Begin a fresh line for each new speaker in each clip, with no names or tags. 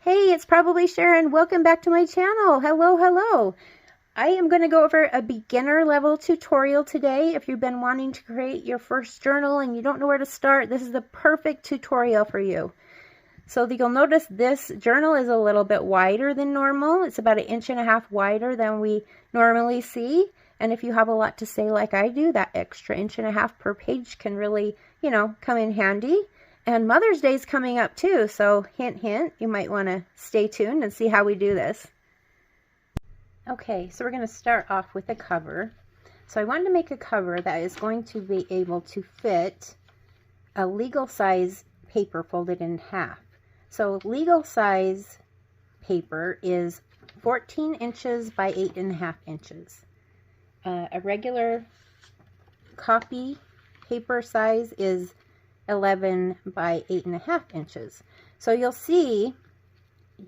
Hey, it's probably Sharon. Welcome back to my channel. Hello, hello. I am going to go over a beginner level tutorial today. If you've been wanting to create your first journal and you don't know where to start, this is the perfect tutorial for you. So you'll notice this journal is a little bit wider than normal. It's about 1.5 inches wider than we normally see. And if you have a lot to say like I do, that extra 1.5 inches per page can really, come in handy. And Mother's Day is coming up too, so hint, hint, you might want to stay tuned and see how we do this. Okay, so we're going to start off with a cover. So I wanted to make a cover that is going to be able to fit a legal size paper folded in half. So legal size paper is 14 inches by 8.5 inches. A regular copy paper size is 11 by 8.5 inches. So you'll see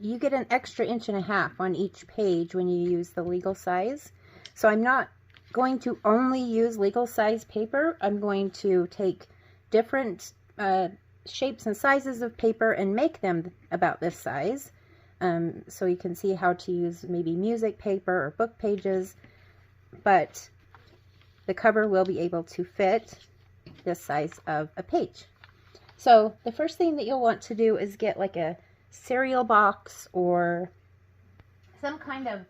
you get an extra 1.5 inches on each page when you use the legal size. So I'm not going to only use legal size paper. I'm going to take different shapes and sizes of paper and make them about this size. So you can see how to use maybe music paper or book pages, but the cover will be able to fit this size of a page. So the first thing that you'll want to do is get like a cereal box or some kind of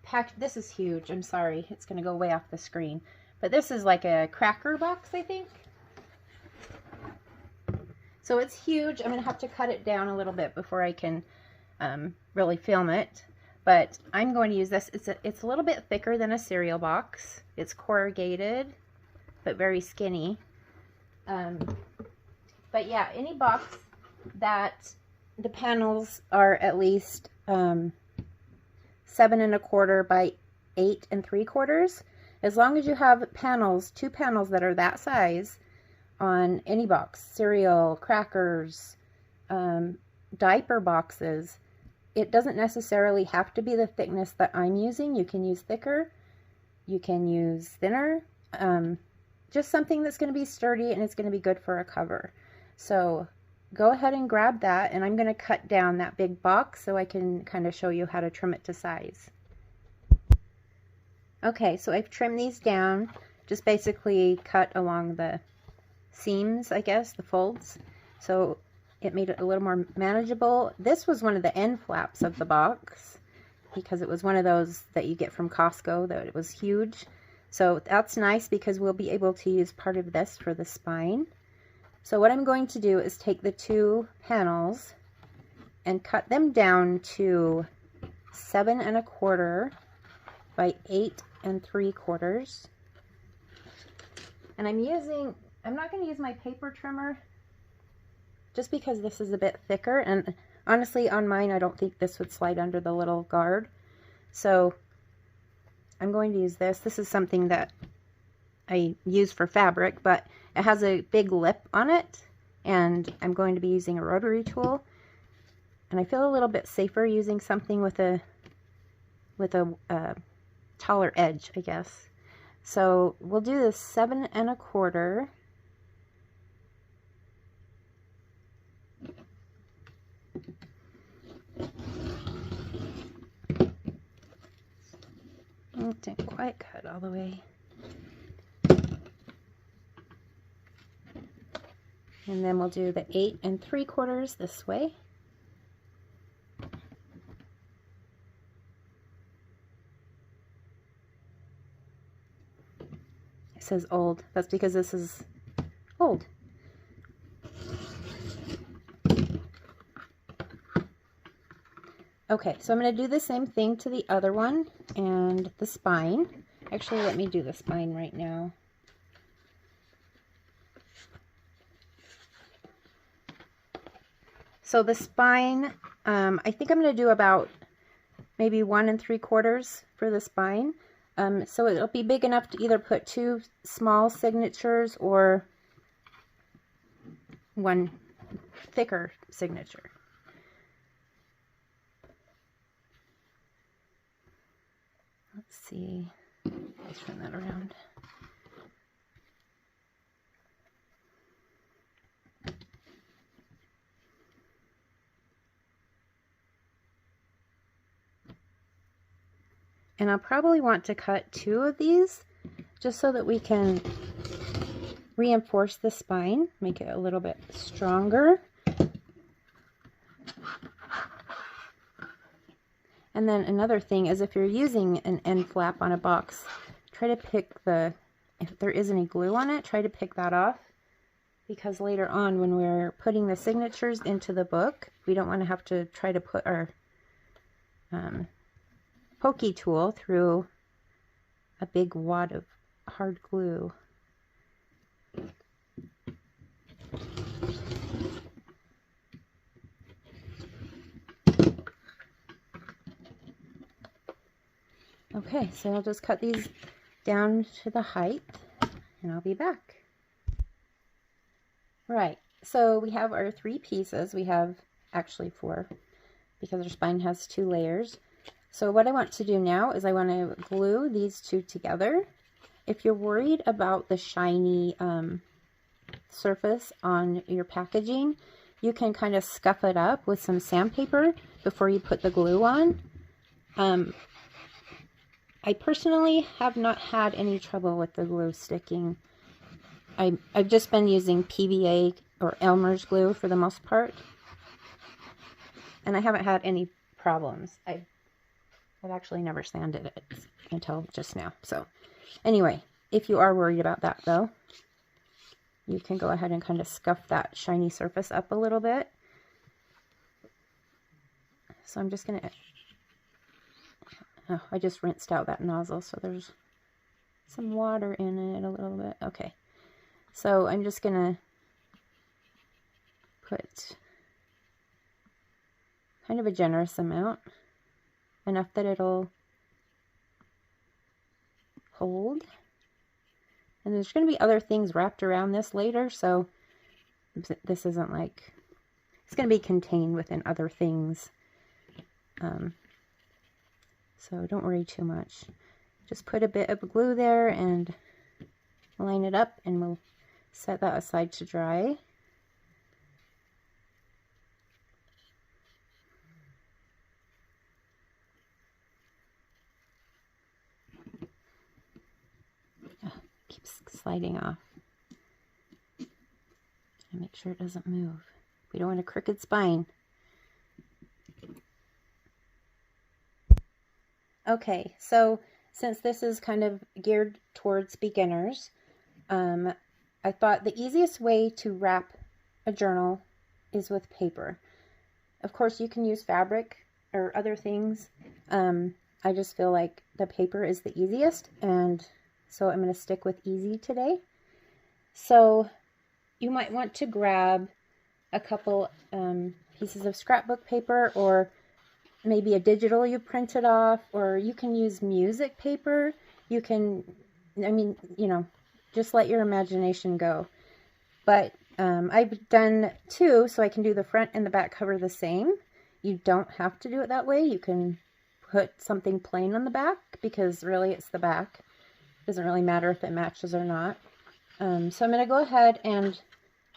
pack. This is huge. I'm sorry. It's going to go way off the screen. But this is like a cracker box, I think. So it's huge. I'm going to have to cut it down a little bit before I can really film it. But I'm going to use this. It's a little bit thicker than a cereal box. It's corrugated, but very skinny. But yeah, any box that the panels are at least 7 1/4 by 8 3/4, as long as you have panels, 2 panels that are that size on any box, cereal, crackers, diaper boxes, it doesn't necessarily have to be the thickness that I'm using. You can use thicker, you can use thinner, just something that's going to be sturdy and it's going to be good for a cover. So go ahead and grab that, and I'm going to cut down that big box so I can kind of show you how to trim it to size. Okay, so I've trimmed these down, just basically cut along the seams, I guess, the folds. So it made it a little more manageable. This was one of the end flaps of the box because it was one of those that you get from Costco, that it was huge. So that's nice because we'll be able to use part of this for the spine. So what I'm going to do is take the 2 panels and cut them down to 7 1/4 by 8 3/4. And I'm not going to use my paper trimmer just because this is a bit thicker, and honestly on mine I don't think this would slide under the little guard. So I'm going to use this. This is something that I use for fabric, but it has a big lip on it, and I'm going to be using a rotary tool. And I feel a little bit safer using something with a taller edge, I guess. So we'll do this 7 1/4. It didn't quite cut all the way. And then we'll do the 8 3/4 this way. It says old. That's because this is old. Okay, so I'm going to do the same thing to the other one and the spine. Actually, let me do the spine right now. So the spine, I think I'm going to do about maybe 1 3/4 for the spine. So it'll be big enough to either put 2 small signatures or 1 thicker signature. Let's see, let's turn that around. And I'll probably want to cut 2 of these just so that we can reinforce the spine, make it a little bit stronger. And then another thing is, if you're using an end flap on a box, try to pick if there is any glue on it, try to pick that off, because later on when we're putting the signatures into the book, we don't want to have to try to put our pokey tool through a big wad of hard glue. Okay, so I'll just cut these down to the height and I'll be back. Right, so we have our 3 pieces. We have actually 4 because our spine has 2 layers. So what I want to do now is I want to glue these 2 together. If you're worried about the shiny surface on your packaging, you can kind of scuff it up with some sandpaper before you put the glue on. I personally have not had any trouble with the glue sticking. I've just been using PVA or Elmer's glue for the most part, and I haven't had any problems. I've actually never sanded it until just now. So anyway, if you are worried about that though, you can go ahead and kind of scuff that shiny surface up a little bit. So I'm just going to, I just rinsed out that nozzle, so there's some water in it a little bit. Okay, so I'm just going to put kind of a generous amount, enough that it'll hold. And there's going to be other things wrapped around this later, so this isn't like, it's going to be contained within other things. So don't worry too much. Just put a bit of glue there and line it up, and we'll set that aside to dry. Oh, keeps sliding off. And make sure it doesn't move. We don't want a crooked spine. Okay, so since this is kind of geared towards beginners, I thought the easiest way to wrap a journal is with paper. Of course, you can use fabric or other things. I just feel like the paper is the easiest, and so I'm going to stick with easy today. So you might want to grab a couple pieces of scrapbook paper, or maybe a digital you printed off, or you can use music paper. You can, I mean, you know, just let your imagination go. But I've done 2, so I can do the front and the back cover the same. You don't have to do it that way. You can put something plain on the back, because really it's the back. It doesn't really matter if it matches or not. So I'm going to go ahead and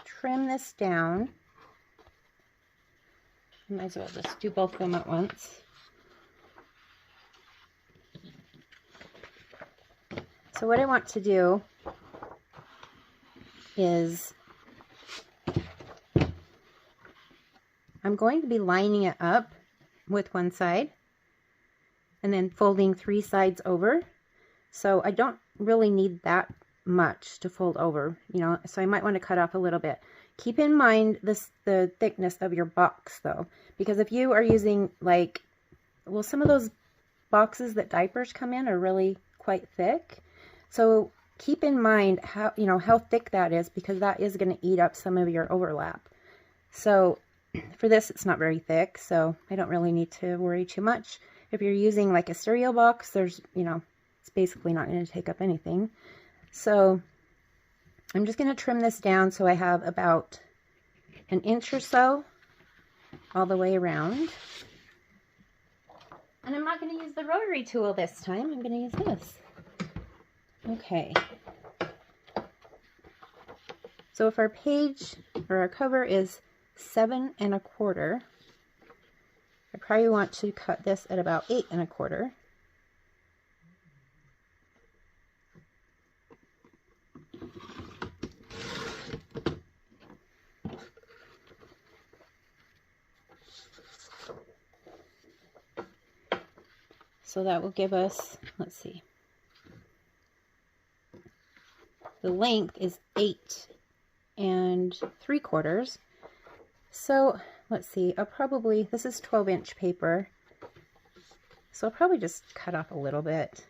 trim this down. Might as well just do both of them at once. So what I want to do is I'm going to be lining it up with one side and then folding 3 sides over. So I don't really need that much to fold over, you know, so I might want to cut off a little bit. Keep in mind the thickness of your box though, because if you are using like, well, some of those boxes that diapers come in are really quite thick. So keep in mind how, you know, how thick that is, because that is going to eat up some of your overlap. So for this, it's not very thick, so I don't really need to worry too much. If you're using like a cereal box, there's, you know, it's basically not going to take up anything. So I'm just going to trim this down so I have about 1 inch or so all the way around. And I'm not going to use the rotary tool this time. I'm going to use this. Okay. So if our page or our cover is 7 1/4, I probably want to cut this at about 8 1/4. So that will give us, let's see, the length is 8 3/4. So let's see, I'll probably, this is 12-inch paper, so I'll probably just cut off a little bit.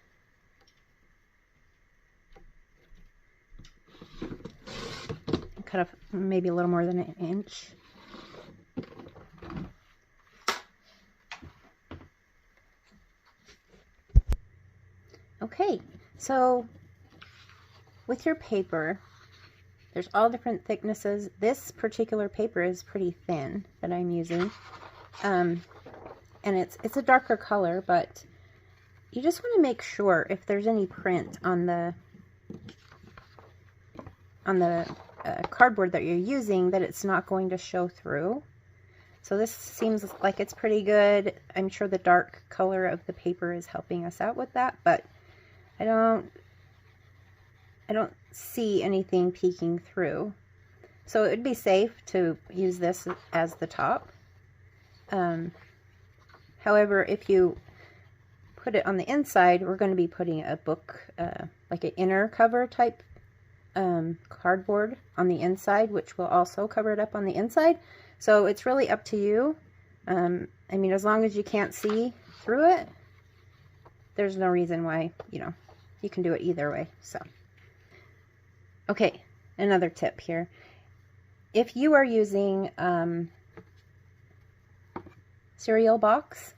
Cut off maybe a little more than 1 inch. Okay, so with your paper, there's all different thicknesses. This particular paper is pretty thin that I'm using, and it's a darker color, but you just want to make sure if there's any print on the cardboard that you're using that it's not going to show through. So this seems like it's pretty good. I'm sure the dark color of the paper is helping us out with that, but I don't see anything peeking through. So it would be safe to use this as the top. However, if you put it on the inside, we're going to be putting a book, like an inner cover type cardboard on the inside, which will also cover it up on the inside. So it's really up to you. I mean, as long as you can't see through it, there's no reason why, you know, you can do it either way. So, okay, another tip here. If you are using cereal box,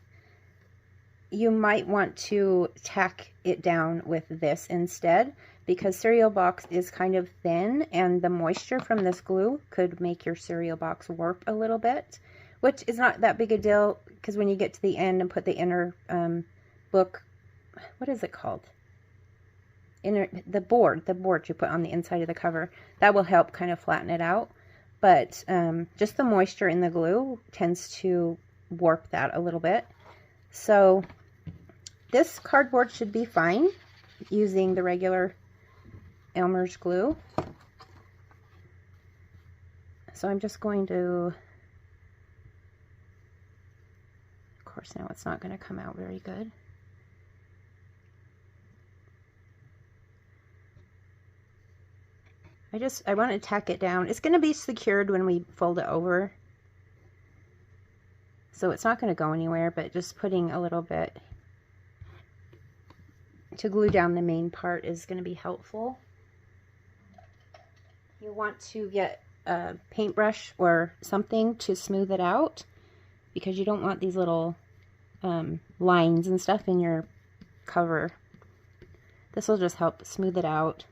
you might want to tack it down with this instead, because cereal box is kind of thin and the moisture from this glue could make your cereal box warp a little bit, which is not that big a deal, because when you get to the end and put the inner book, what is it called? The board you put on the inside of the cover, that will help kind of flatten it out. But just the moisture in the glue tends to warp that a little bit. So this cardboard should be fine using the regular Elmer's glue. So I'm just going to, of course now it's not going to come out very good. I want to tack it down. It's going to be secured when we fold it over, so it's not going to go anywhere, but just putting a little bit to glue down the main part is going to be helpful. You want to get a paintbrush or something to smooth it out, because you don't want these little lines and stuff in your cover. This will just help smooth it out,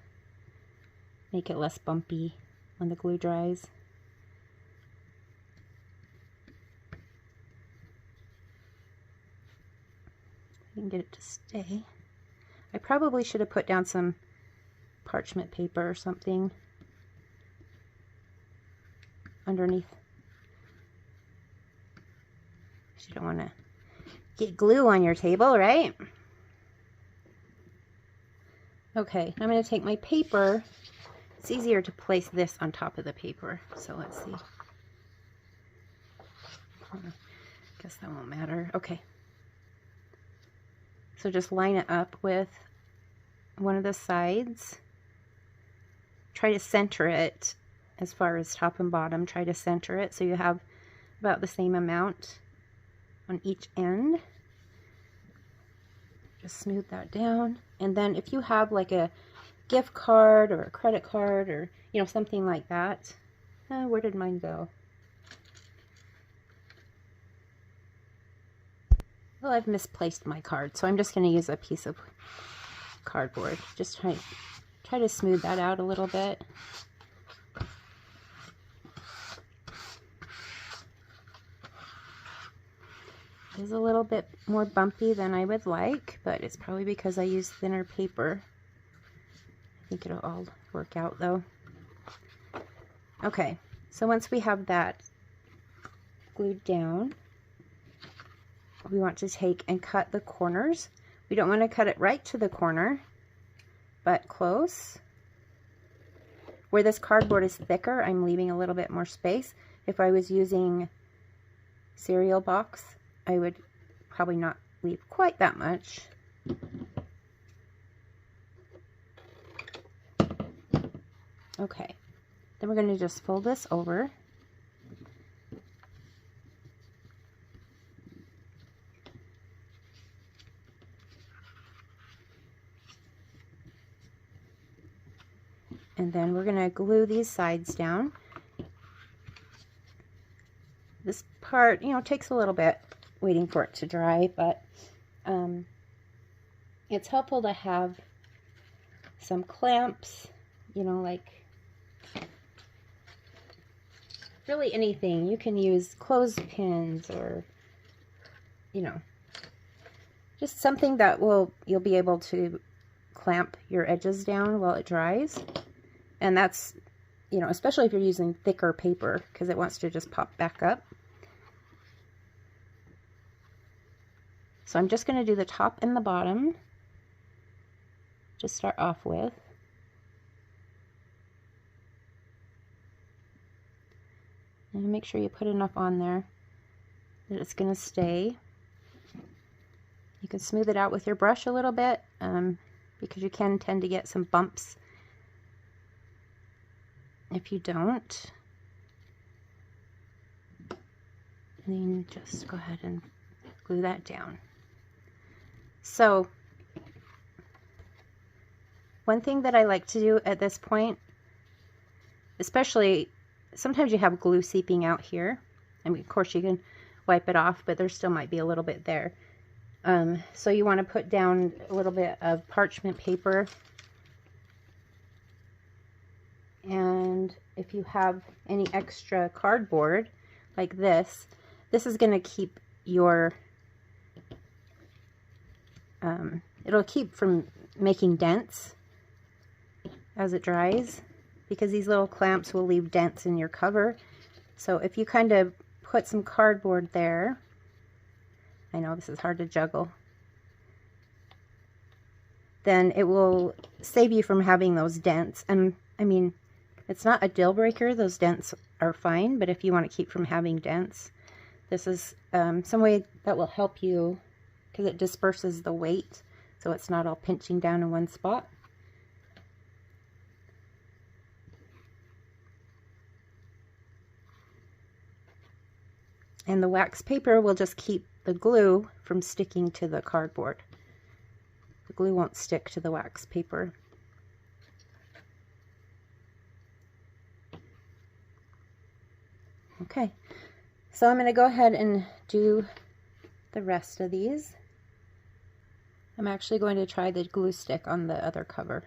make it less bumpy when the glue dries. I can get it to stay. I probably should have put down some parchment paper or something underneath. You don't want to get glue on your table, right? Okay, I'm going to take my paper. It's easier to place this on top of the paper, so let's see. Guess that won't matter. Okay. So just line it up with one of the sides. Try to center it as far as top and bottom. Try to center it so you have about the same amount on each end. Just smooth that down. And then if you have like a gift card or a credit card or, you know, something like that. Where did mine go? Well, I've misplaced my card, so I'm just going to use a piece of cardboard. Just try to smooth that out a little bit. It is a little bit more bumpy than I would like, but it's probably because I use thinner paper. I think it'll all work out though. Okay, so once we have that glued down, we want to take and cut the corners. We don't want to cut it right to the corner, but close. Where this cardboard is thicker, I'm leaving a little bit more space. If I was using cereal box, I would probably not leave quite that much. Okay, then we're going to just fold this over. And then we're going to glue these sides down. This part, you know, takes a little bit waiting for it to dry, but it's helpful to have some clamps, you know, like really anything. You can use clothespins or, you know, just something that you'll be able to clamp your edges down while it dries. And that's, you know, especially if you're using thicker paper, because it wants to just pop back up. So I'm just going to do the top and the bottom to start off with. And make sure you put enough on there that it's going to stay. You can smooth it out with your brush a little bit because you can tend to get some bumps if you don't. And then just go ahead and glue that down. So one thing that I like to do at this point, especially sometimes you have glue seeping out here. I mean, of course you can wipe it off, but there still might be a little bit there. So you want to put down a little bit of parchment paper. And if you have any extra cardboard like this, this is going to keep your, it'll keep from making dents as it dries, because these little clamps will leave dents in your cover. So if you kind of put some cardboard there, I know this is hard to juggle, then it will save you from having those dents. And I mean, it's not a deal breaker, those dents are fine, but if you want to keep from having dents, this is some way that will help you, because it disperses the weight so it's not all pinching down in one spot. And the wax paper will just keep the glue from sticking to the cardboard. The glue won't stick to the wax paper. Okay, so I'm going to go ahead and do the rest of these. I'm actually going to try the glue stick on the other cover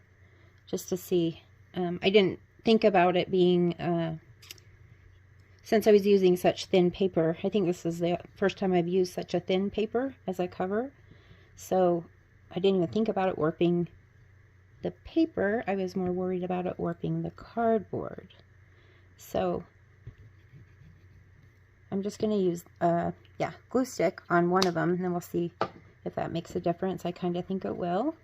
just to see. I didn't think about it being, since I was using such thin paper, I think this is the first time I've used such a thin paper as a cover. So I didn't even think about it warping the paper. I was more worried about it warping the cardboard. So I'm just going to use glue stick on one of them, and then we'll see if that makes a difference. I kind of think it will.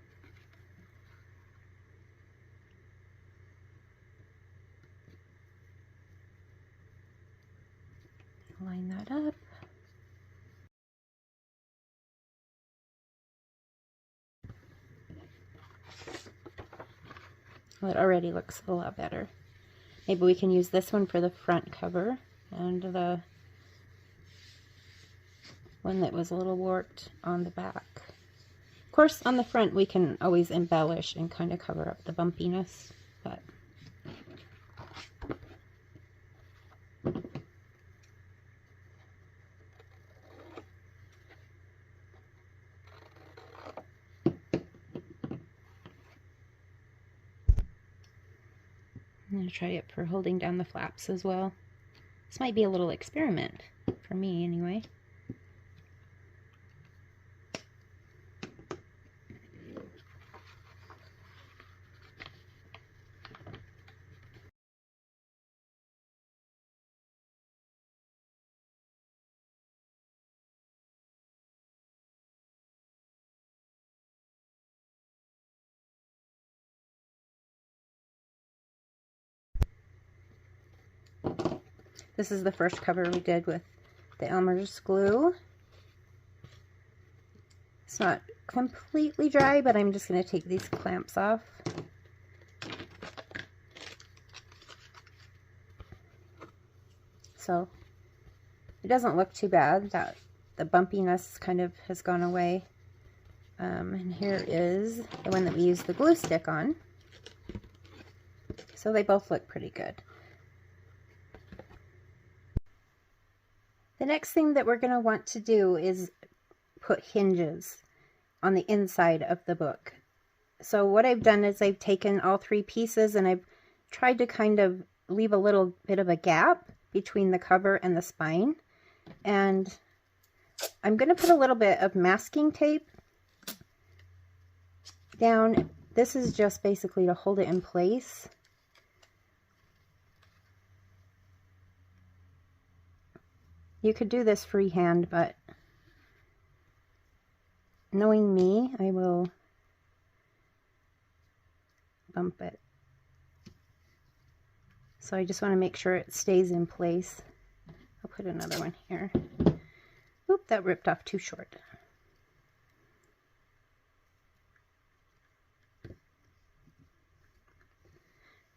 Line that up. Well, it already looks a lot better. Maybe we can use this one for the front cover, and the one that was a little warped on the back. Of course, on the front we can always embellish and kind of cover up the bumpiness, but I'm going to try it for holding down the flaps as well. This might be a little experiment, for me anyway. This is the first cover we did with the Elmer's glue. It's not completely dry, but I'm just going to take these clamps off. So it doesn't look too bad. That the bumpiness kind of has gone away. And here is the one that we use the glue stick on. So they both look pretty good. The next thing that we're going to want to do is put hinges on the inside of the book. So what I've done is I've taken all three pieces and I've tried to kind of leave a little bit of a gap between the cover and the spine. And I'm going to put a little bit of masking tape down. This is just basically to hold it in place. You could do this freehand, but knowing me, I will bump it. So I just want to make sure it stays in place. I'll put another one here. Oop, that ripped off too short.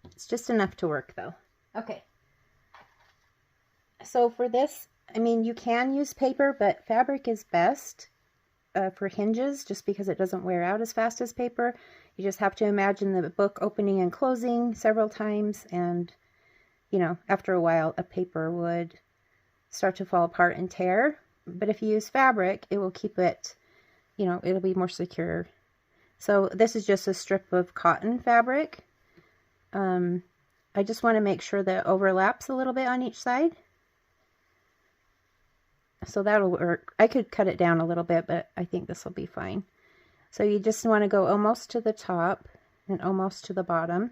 It's just enough to work though. Okay. So for this, I mean, you can use paper, but fabric is best for hinges just because it doesn't wear out as fast as paper. You just have to imagine the book opening and closing several times, and you know, after a while a paper would start to fall apart and tear. But if you use fabric, it will keep it, you know, it'll be more secure. So this is just a strip of cotton fabric. I just want to make sure that it overlaps a little bit on each side. So that'll work. I could cut it down a little bit, but I think this will be fine. So you just want to go almost to the top and almost to the bottom.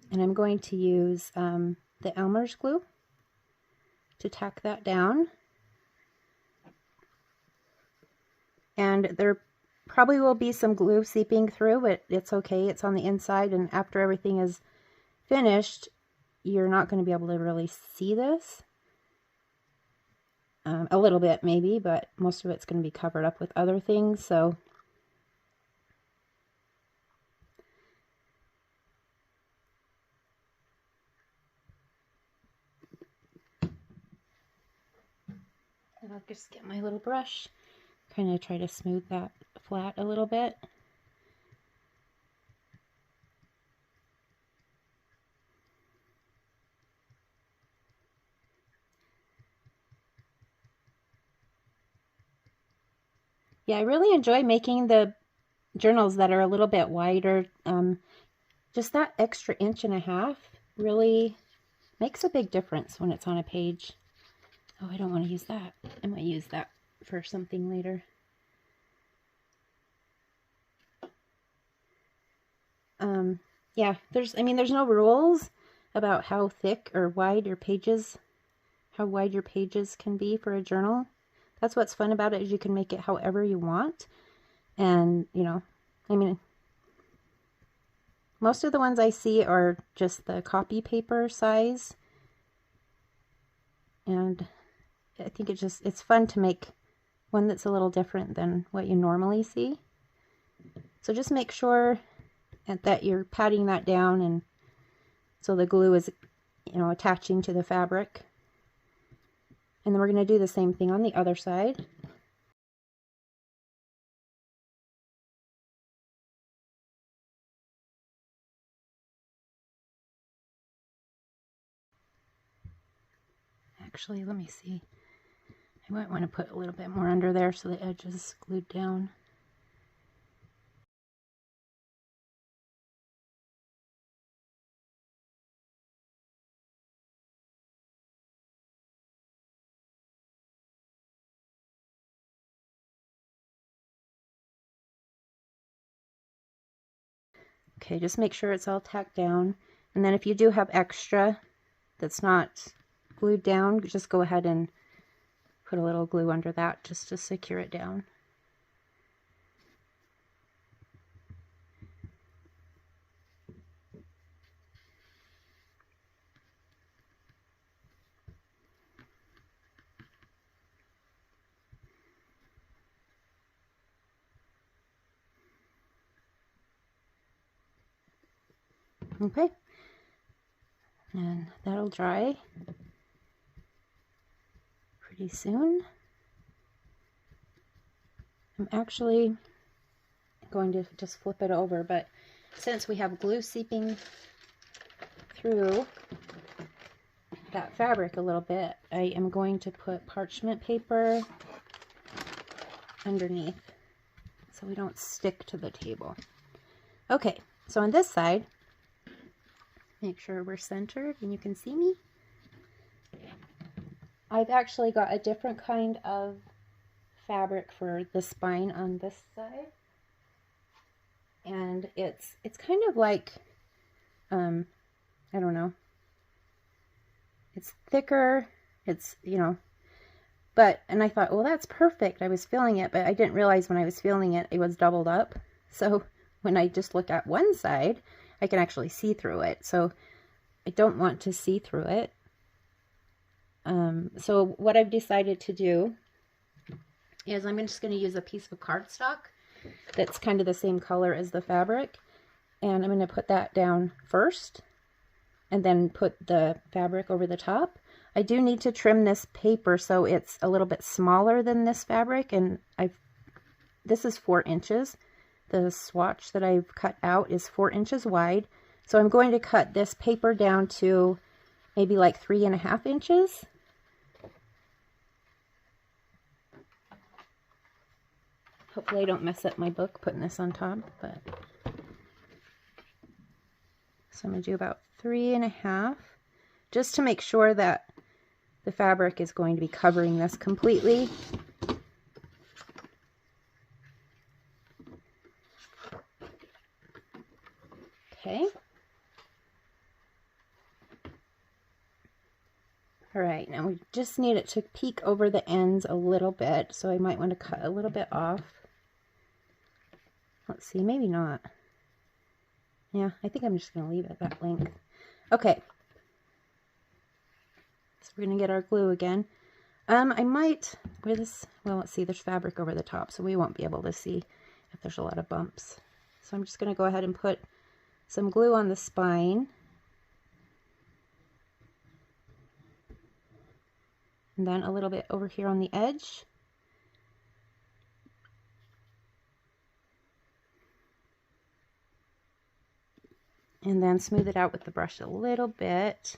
And I'm going to use the Elmer's glue to tack that down. And there probably will be some glue seeping through, but it's okay. It's on the inside, and after everything is finished, you're not going to be able to really see this. A little bit maybe, but most of it's going to be covered up with other things. So and I'll just get my little brush, kind of try to smooth that flat a little bit. Yeah, I really enjoy making the journals that are a little bit wider. Just that extra 1.5 inches really makes a big difference when it's on a page. Oh, I don't want to use that. I might use that for something later. Yeah, there's no rules about how thick or wide your pages, how wide your pages can be for a journal. That's what's fun about it, is you can make it however you want. And, you know, I mean, most of the ones I see are just the copy paper size. And I think it's fun to make one that's a little different than what you normally see. So just make sure that you're patting that down, and so the glue is, you know, attaching to the fabric. And then we're going to do the same thing on the other side. Actually, let me see. I might want to put a little bit more under there so the edge is glued down. Okay, just make sure it's all tacked down. And then if you do have extra that's not glued down, just go ahead and put a little glue under that just to secure it down. Okay, and that'll dry pretty soon. I'm actually going to just flip it over, but since we have glue seeping through that fabric a little bit, I am going to put parchment paper underneath so we don't stick to the table. Okay, so on this side, make sure we're centered and you can see me. I've actually got a different kind of fabric for the spine on this side, and it's kind of like I don't know, it's thicker, it's, you know, but, and I thought, well, that's perfect. I was feeling it, but I didn't realize when I was feeling it, it was doubled up. So when I just look at one side, I can actually see through it. So I don't want to see through it. So what I've decided to do is I'm just going to use a piece of cardstock that's kind of the same color as the fabric. And I'm going to put that down first and then put the fabric over the top. I do need to trim this paper so it's a little bit smaller than this fabric, and this is 4 inches. The swatch that I've cut out is 4 inches wide. So I'm going to cut this paper down to maybe like 3.5 inches. Hopefully I don't mess up my book putting this on top, but so I'm going to do about 3.5, just to make sure that the fabric is going to be covering this completely. Okay. All right, now we just need it to peek over the ends a little bit, so I might want to cut a little bit off. Let's see, maybe not. Yeah, I think I'm just going to leave it that length. Okay. So we're going to get our glue again. I might wear this, well, let's see, there's fabric over the top, so we won't be able to see if there's a lot of bumps. So I'm just going to go ahead and put some glue on the spine. And then a little bit over here on the edge. And then smooth it out with the brush a little bit.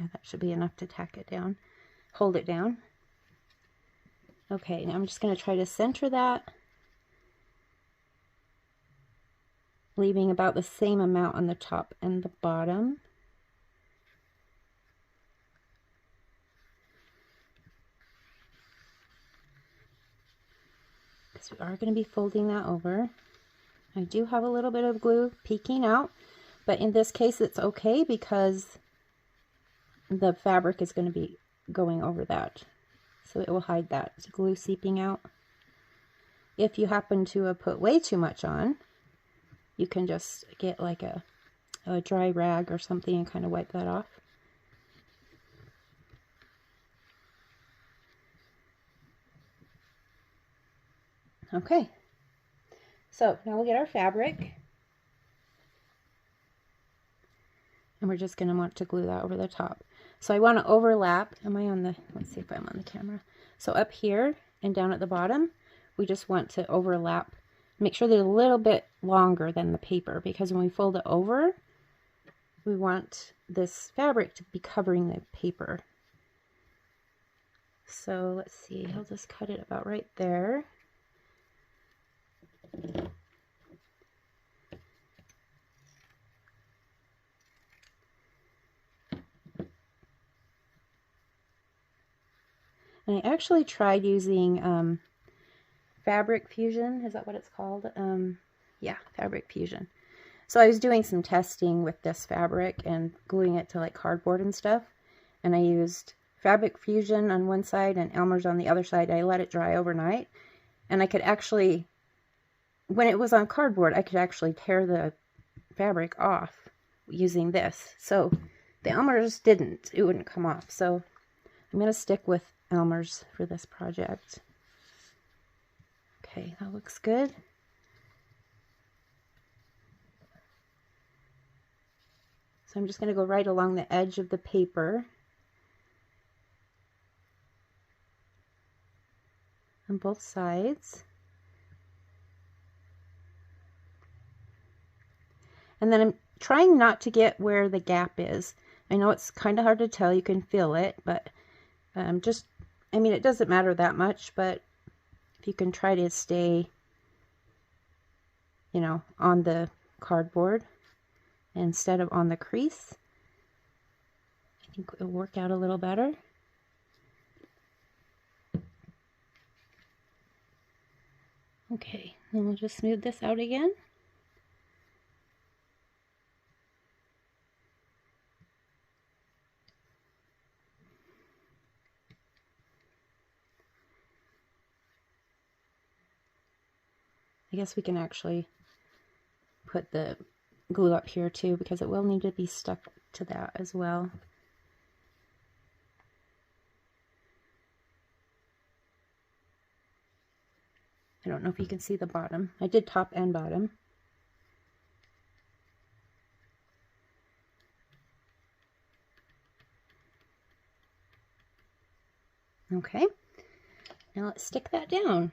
Yeah, that should be enough to tack it down, hold it down. Okay, now I'm just going to try to center that, leaving about the same amount on the top and the bottom. Because we are going to be folding that over. I do have a little bit of glue peeking out, but in this case it's okay because the fabric is going to be going over that. So it will hide that glue seeping out. If you happen to have put way too much on, you can just get like a dry rag or something and kind of wipe that off. Okay, so now we'll get our fabric. And we're just going to want to glue that over the top. So I want to overlap. Am I on the, let's see if I'm on the camera. So up here and down at the bottom, we just want to overlap. Make sure they're a little bit longer than the paper, because when we fold it over, we want this fabric to be covering the paper. So let's see, I'll just cut it about right there. And I actually tried using Fabric Fusion. Is that what it's called? Yeah, Fabric Fusion. So I was doing some testing with this fabric and gluing it to like cardboard and stuff. And I used Fabric Fusion on one side and Elmer's on the other side. I let it dry overnight. And I could actually when it was on cardboard, I could actually tear the fabric off using this. So the Elmer's didn't. It wouldn't come off. So I'm going to stick with Elmer's for this project. Okay, that looks good. So I'm just going to go right along the edge of the paper on both sides. And then I'm trying not to get where the gap is. I know it's kind of hard to tell, you can feel it, but I mean, it doesn't matter that much, but if you can try to stay, you know, on the cardboard instead of on the crease, I think it'll work out a little better. Okay, then we'll just smooth this out again. I guess we can actually put the glue up here too, because it will need to be stuck to that as well. I don't know if you can see the bottom. I did top and bottom. Okay, now let's stick that down.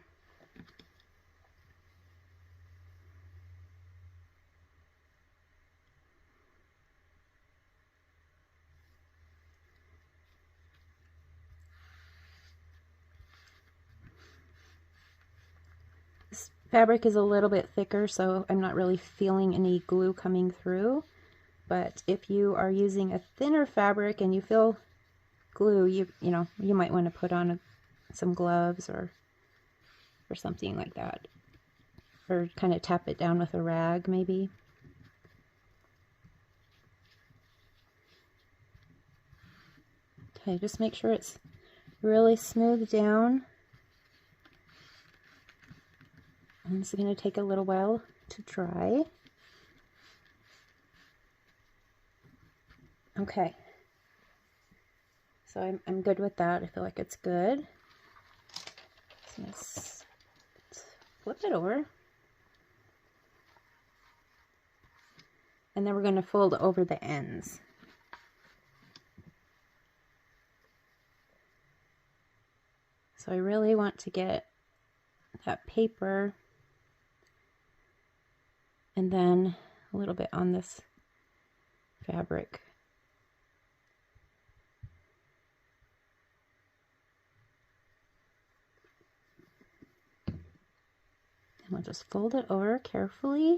This fabric is a little bit thicker, so I'm not really feeling any glue coming through. But if you are using a thinner fabric and you feel glue, you know, you might want to put on some gloves or something like that, or kind of tap it down with a rag maybe. Okay, just make sure it's really smooth down. And it's going to take a little while to dry. Okay, so I'm good with that. I feel like it's good. So let's flip it over. And then we're going to fold over the ends. So I really want to get that paper and then a little bit on this fabric. And we'll just fold it over carefully.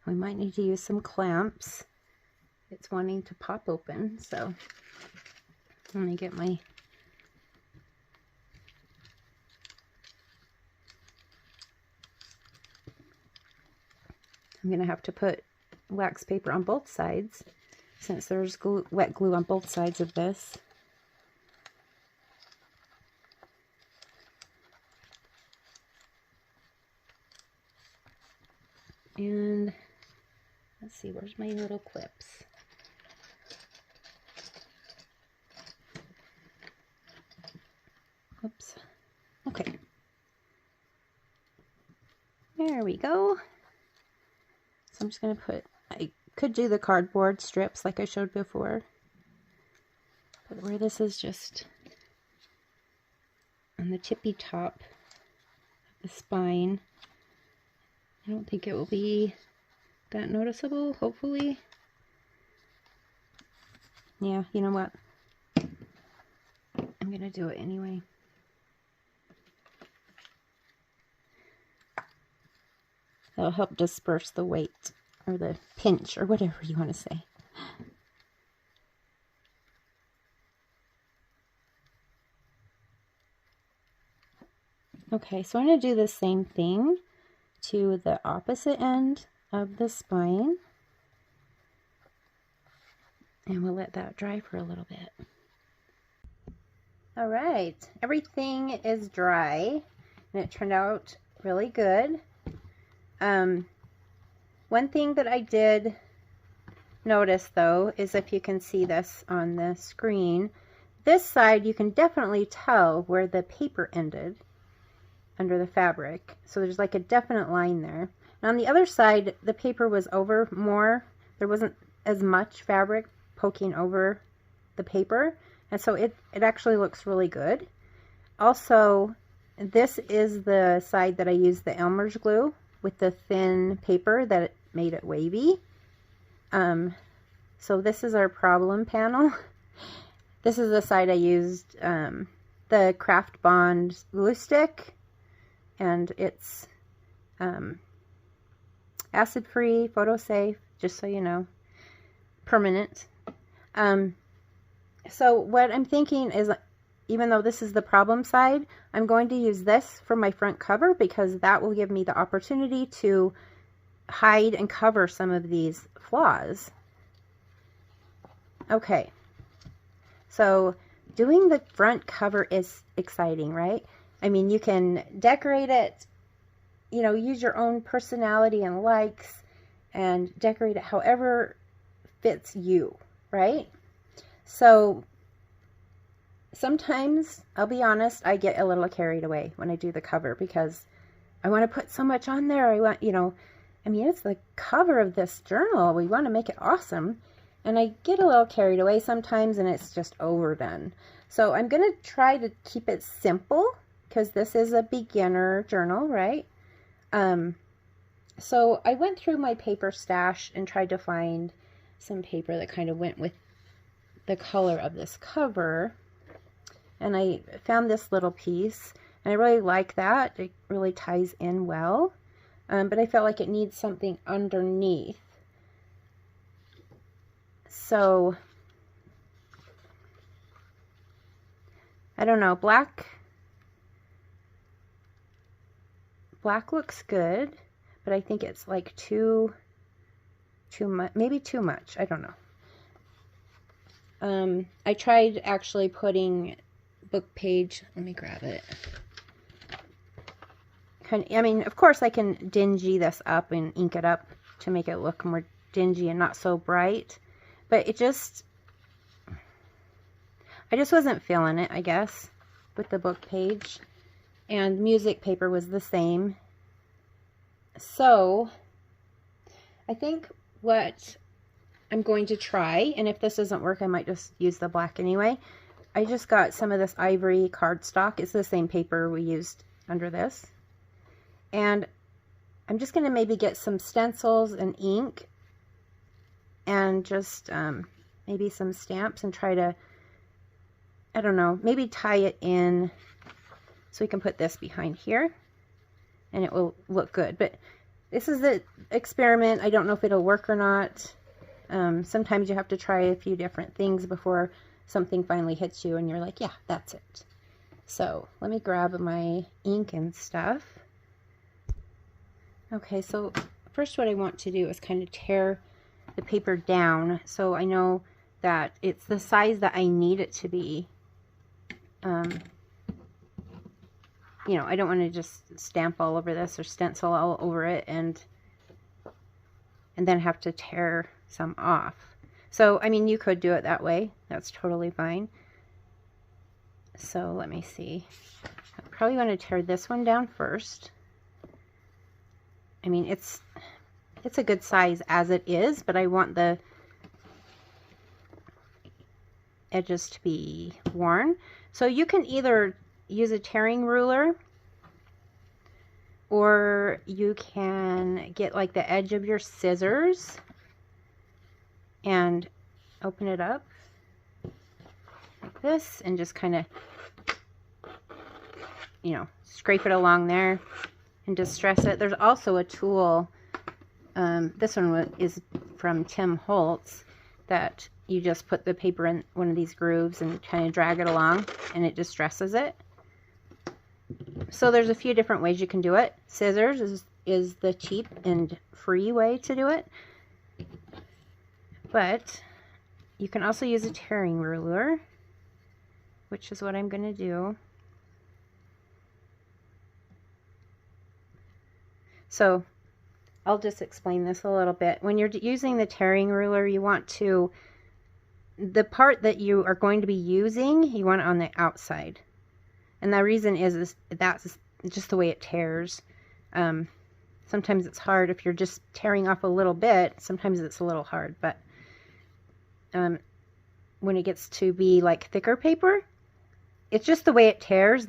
We might need to use some clamps. It's wanting to pop open, so let me get my I'm going to have to put wax paper on both sides since there's wet glue on both sides of this. And let's see, where's my little clips? Oops. Okay. There we go. So I'm just going to put, I could do the cardboard strips like I showed before, but where this is just on the tippy top of the spine, I don't think it will be that noticeable, hopefully. Yeah, you know what? I'm going to do it anyway. That'll help disperse the weight, or the pinch, or whatever you want to say. Okay, so I'm going to do the same thing to the opposite end of the spine. And we'll let that dry for a little bit. All right, everything is dry and it turned out really good. One thing that I did notice though is, if you can see this on the screen, this side you can definitely tell where the paper ended under the fabric. So there's like a definite line there. And on the other side, the paper was over more. There wasn't as much fabric poking over the paper. And so it actually looks really good. Also, this is the side that I used the Elmer's glue with the thin paper that made it wavy. So this is our problem panel. This is the side I used the Craft Bond glue stick, and it's acid-free, photo-safe, just so you know, permanent. So what I'm thinking is, even though this is the problem side, I'm going to use this for my front cover, because that will give me the opportunity to hide and cover some of these flaws. Okay, so doing the front cover is exciting, right? I mean, you can decorate it, you know, use your own personality and likes and decorate it however fits you, right? So sometimes, I'll be honest, I get a little carried away when I do the cover, because I want to put so much on there. I want, you know, I mean, it's the cover of this journal. We want to make it awesome. And I get a little carried away sometimes, and it's just overdone. So I'm going to try to keep it simple, because this is a beginner journal, right? So I went through my paper stash and tried to find some paper that kind of went with the color of this cover. And I found this little piece, and I really like that. It really ties in well. But I felt like it needs something underneath. So, I don't know, black looks good, but I think it's like too much, maybe too much, I don't know. I tried actually putting book page, let me grab it. I mean, of course I can dingy this up and ink it up to make it look more dingy and not so bright, but I just wasn't feeling it, I guess, with the book page. And music paper was the same. So I think what I'm going to try, and if this doesn't work, I might just use the black anyway. I just got some of this ivory cardstock. It's the same paper we used under this. And I'm just going to maybe get some stencils and ink and just maybe some stamps and try to, I don't know, maybe tie it in so we can put this behind here and it will look good. But this is the experiment. I don't know if it'll work or not. Sometimes you have to try a few different things before something finally hits you and you're like, yeah, that's it. So let me grab my ink and stuff. Okay, so first what I want to do is kind of tear the paper down so I know that it's the size that I need it to be. You know, I don't want to just stamp all over this or stencil all over it and then have to tear some off. So, I mean, you could do it that way. That's totally fine. So, let me see. I probably want to tear this one down first. I mean, it's a good size as it is, but I want the edges to be worn. So you can either use a tearing ruler, or you can get like the edge of your scissors and open it up like this and just kind of, you know, scrape it along there and distress it. There's also a tool, this one is from Tim Holtz, that you just put the paper in one of these grooves and kind of drag it along and it distresses it. So there's a few different ways you can do it. Scissors is is the cheap and free way to do it. But you can also use a tearing ruler, which is what I'm going to do. So I'll just explain this a little bit. When you're using the tearing ruler, you want to, the part that you are going to be using, you want it on the outside. And the reason is that's just the way it tears. Sometimes it's hard if you're just tearing off a little bit. Sometimes it's a little hard, but when it gets to be like thicker paper, it's just the way it tears.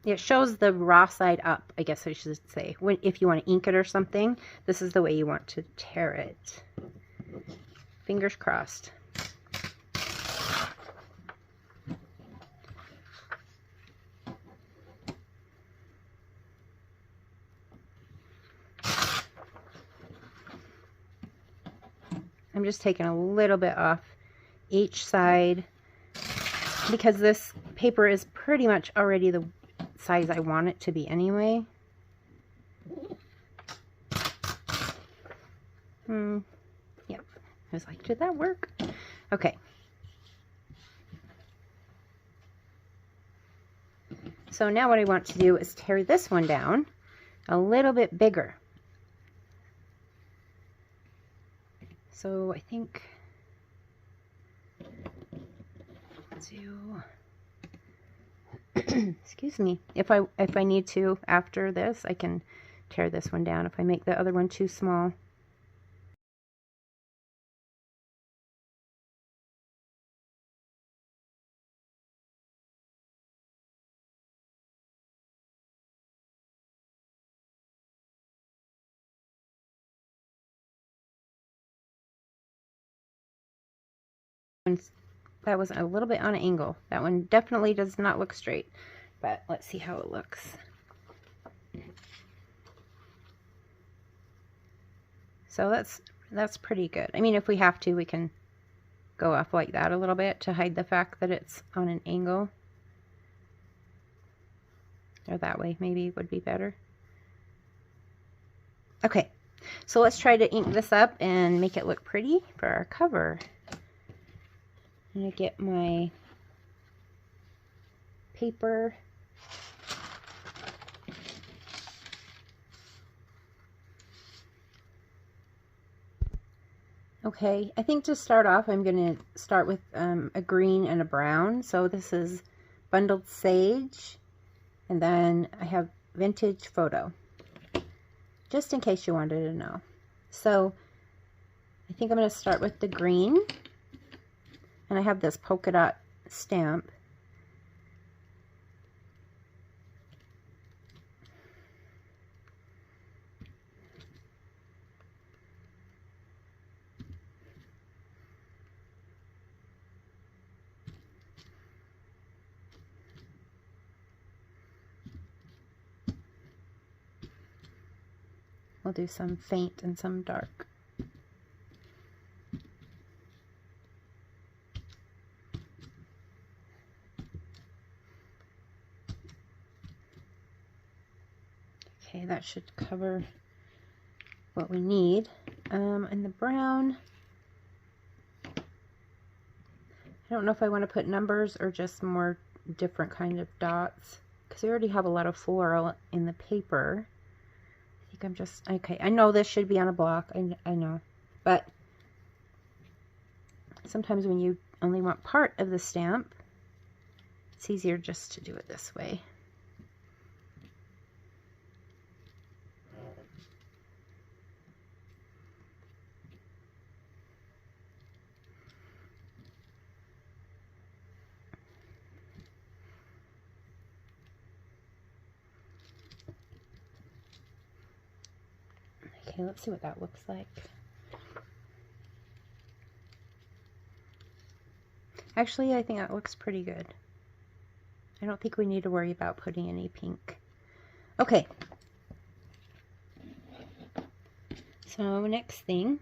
It shows the raw side up, I guess I should say. If you want to ink it or something, this is the way you want to tear it. Fingers crossed. I'm just taking a little bit off each side because this paper is pretty much already the size I want it to be anyway. Yep. I was like, did that work? Okay. So now what I want to do is tear this one down a little bit bigger. So I think excuse me, if I need to after this, I can tear this one down if I make the other one too small. That was a little bit on an angle. That one definitely does not look straight, but let's see how it looks. So that's pretty good. I mean, if we have to, we can go off like that a little bit to hide the fact that it's on an angle. Or that way maybe would be better. Okay, so let's try to ink this up and make it look pretty for our cover. I'm going to get my paper. Okay, I think to start off, I'm going to start with a green and a brown. So this is Bundled Sage, and then I have Vintage Photo, just in case you wanted to know. So I think I'm going to start with the green. And I have this polka dot stamp. We'll do some faint and some dark. Okay, that should cover what we need. And the brown, I don't know if I want to put numbers or just more different kind of dots, because we already have a lot of floral in the paper. I think I'm just, okay, I know this should be on a block, I know, but sometimes when you only want part of the stamp, it's easier just to do it this way. Okay, let's see what that looks like. Actually, I think that looks pretty good. I don't think we need to worry about putting any pink. Okay. So next thing,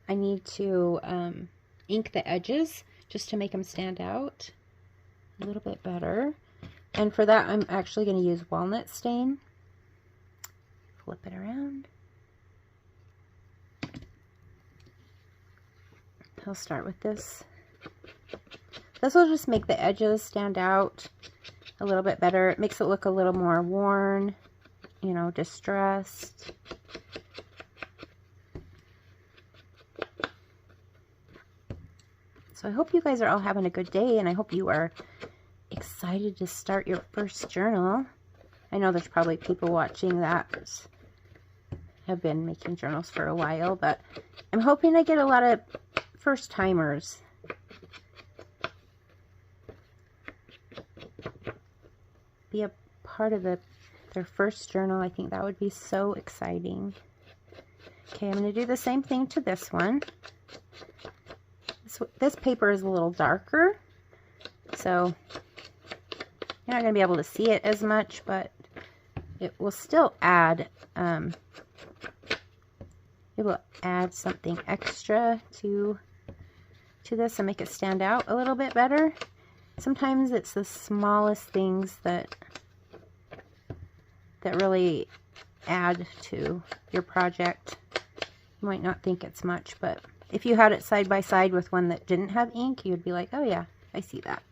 I need to ink the edges just to make them stand out a little bit better. And for that, I'm actually going to use walnut stain. flip it around. I'll start with this. This will just make the edges stand out a little bit better. It makes it look a little more worn, you know, distressed. So I hope you guys are all having a good day, and I hope you are excited to start your first journal. I know there's probably people watching that have been making journals for a while, but I'm hoping I get a lot of first timers. Be a part of their first journal. I think that would be so exciting. Okay, I'm going to do the same thing to this one. This paper is a little darker, so you're not going to be able to see it as much, but it will still add, it will add something extra to this and make it stand out a little bit better. Sometimes it's the smallest things that really add to your project. You might not think it's much, but if you had it side by side with one that didn't have ink, you'd be like, oh yeah, I see that.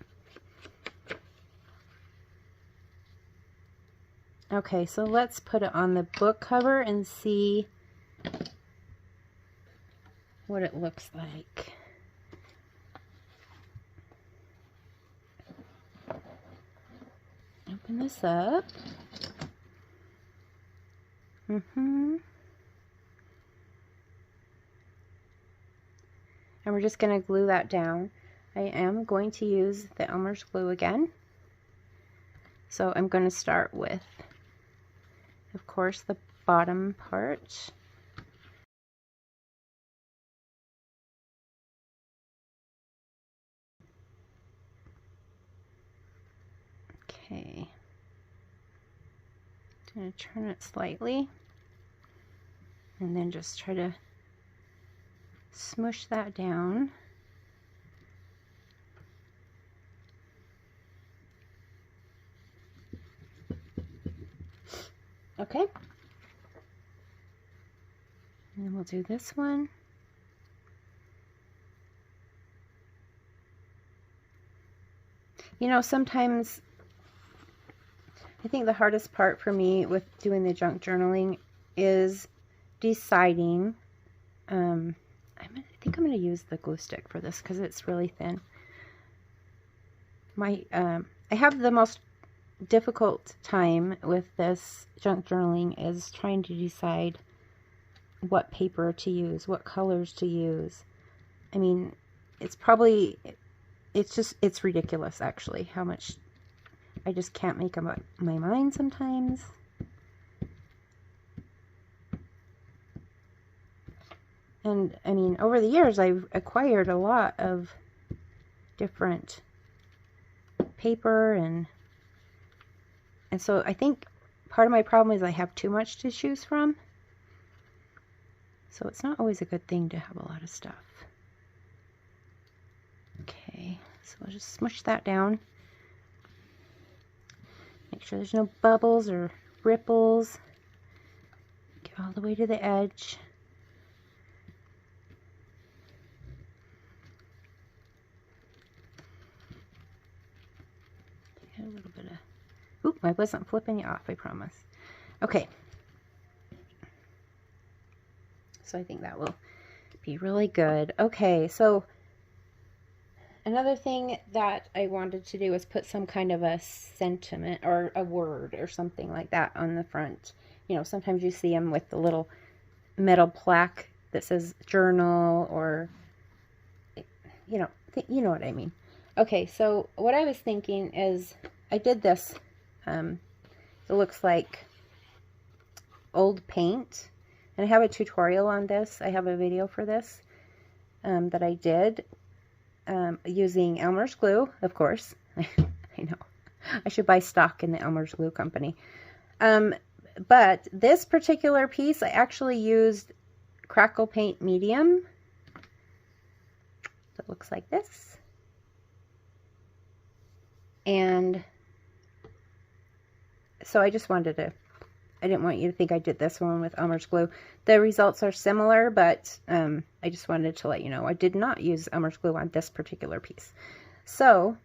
Okay, so let's put it on the book cover and see what it looks like. Open this up. And we're just going to glue that down. I am going to use the Elmer's glue again. So I'm going to start with, of course, the bottom part. Okay. I'm going to turn it slightly and then just try to smush that down. Okay. And then we'll do this one. You know, sometimes I think the hardest part for me with doing the junk journaling is deciding. I think I'm going to use the glue stick for this because it's really thin. I have the most difficult time with this junk journaling is trying to decide what paper to use, what colors to use. I mean, it's ridiculous actually how much I just can't make up my mind sometimes. And I mean, over the years I've acquired a lot of different paper, and so I think part of my problem is I have too much to choose from. So it's not always a good thing to have a lot of stuff. Okay, so I'll just smush that down. Make sure there's no bubbles or ripples. Get all the way to the edge. Get a little bit of... Oop, I wasn't flipping you off, I promise. Okay. So I think that will be really good. Okay, so another thing that I wanted to do is put some kind of a sentiment or a word or something like that on the front. You know, sometimes you see them with the little metal plaque that says journal, or, you know what I mean. Okay, so what I was thinking is I did this. It looks like old paint. And I have a tutorial on this. I have a video for this that I did using Elmer's glue, of course. I know. I should buy stock in the Elmer's glue company. But this particular piece, I actually used Crackle Paint Medium. It looks like this. And so I just wanted to I didn't want you to think I did this one with Elmer's glue. The results are similar, but I just wanted to let you know I did not use Elmer's glue on this particular piece. So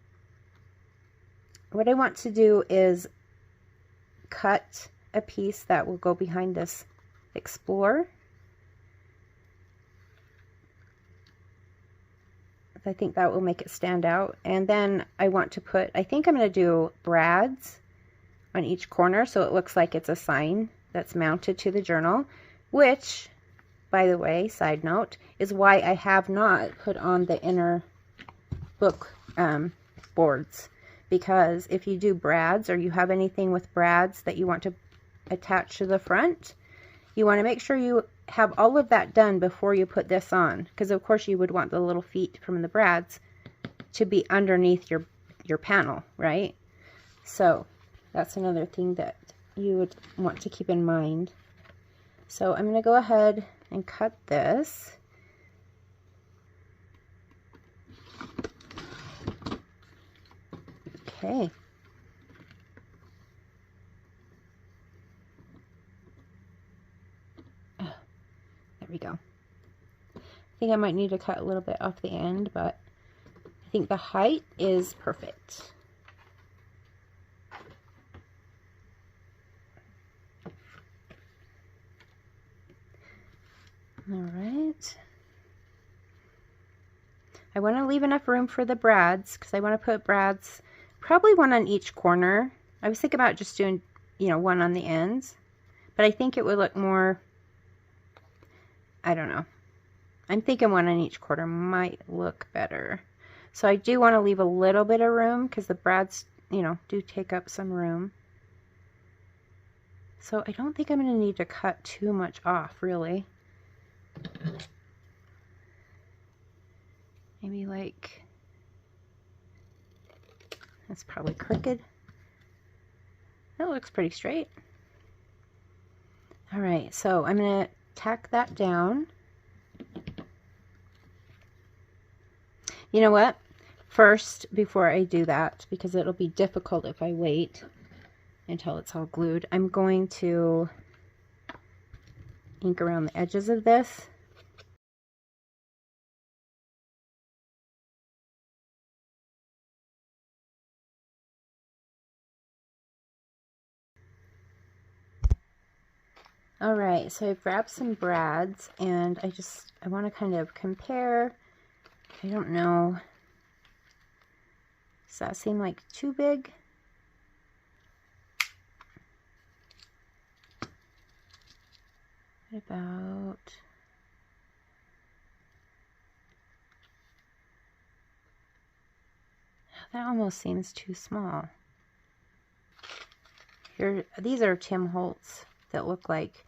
what I want to do is cut a piece that will go behind this Explore. I think that will make it stand out. And then I want to put, I think I'm going to do brads on each corner so it looks like it's a sign that's mounted to the journal, which, by the way, side note, is why I have not put on the inner book boards, because if you do brads or you have anything with brads that you want to attach to the front, you want to make sure you have all of that done before you put this on, because of course you would want the little feet from the brads to be underneath your panel, right? So that's another thing that you would want to keep in mind. So I'm going to go ahead and cut this. Okay. Oh, there we go. I think I might need to cut a little bit off the end, but I think the height is perfect. All right. I want to leave enough room for the brads because I want to put brads, probably one on each corner. I was thinking about just doing, you know, one on the ends, but I think it would look more, I don't know. I'm thinking one on each corner might look better. So I do want to leave a little bit of room because the brads, you know, do take up some room. So I don't think I'm going to need to cut too much off, really. Maybe like, that's probably crooked. That looks pretty straight. All right, so I'm going to tack that down. You know what? First, before I do that, because it'll be difficult if I wait until it's all glued, I'm going to ink around the edges of this. All right, so I've grabbed some brads and I want to kind of compare. I don't know. Does that seem like too big? What about, that almost seems too small. Here, these are Tim Holtz that look like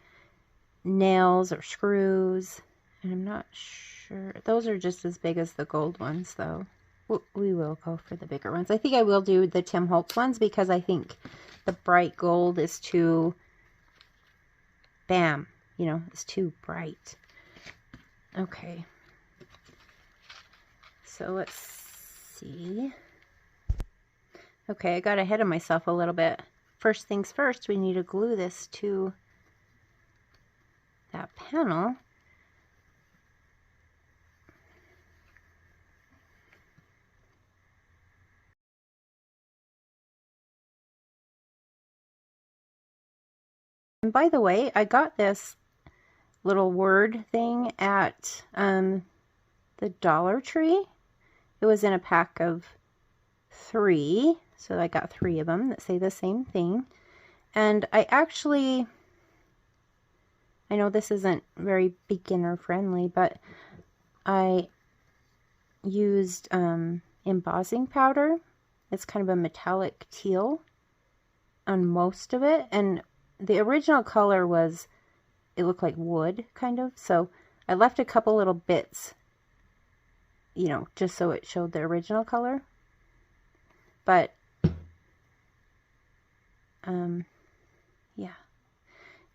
nails or screws, and I'm not sure. Those are just as big as the gold ones, though. We will go for the bigger ones. I think I will do the Tim Holtz ones because I think the bright gold is too, bam, you know, it's too bright. Okay. So let's see. Okay, I got ahead of myself a little bit. First things first, we need to glue this to that panel. And by the way, I got this little word thing at the Dollar Tree. It was in a pack of 3, so I got 3 of them that say the same thing. And I know this isn't very beginner friendly, but I used embossing powder. It's kind of a metallic teal on most of it, and the original color was, it looked like wood kind of, so I left a couple little bits, you know, just so it showed the original color. But yeah,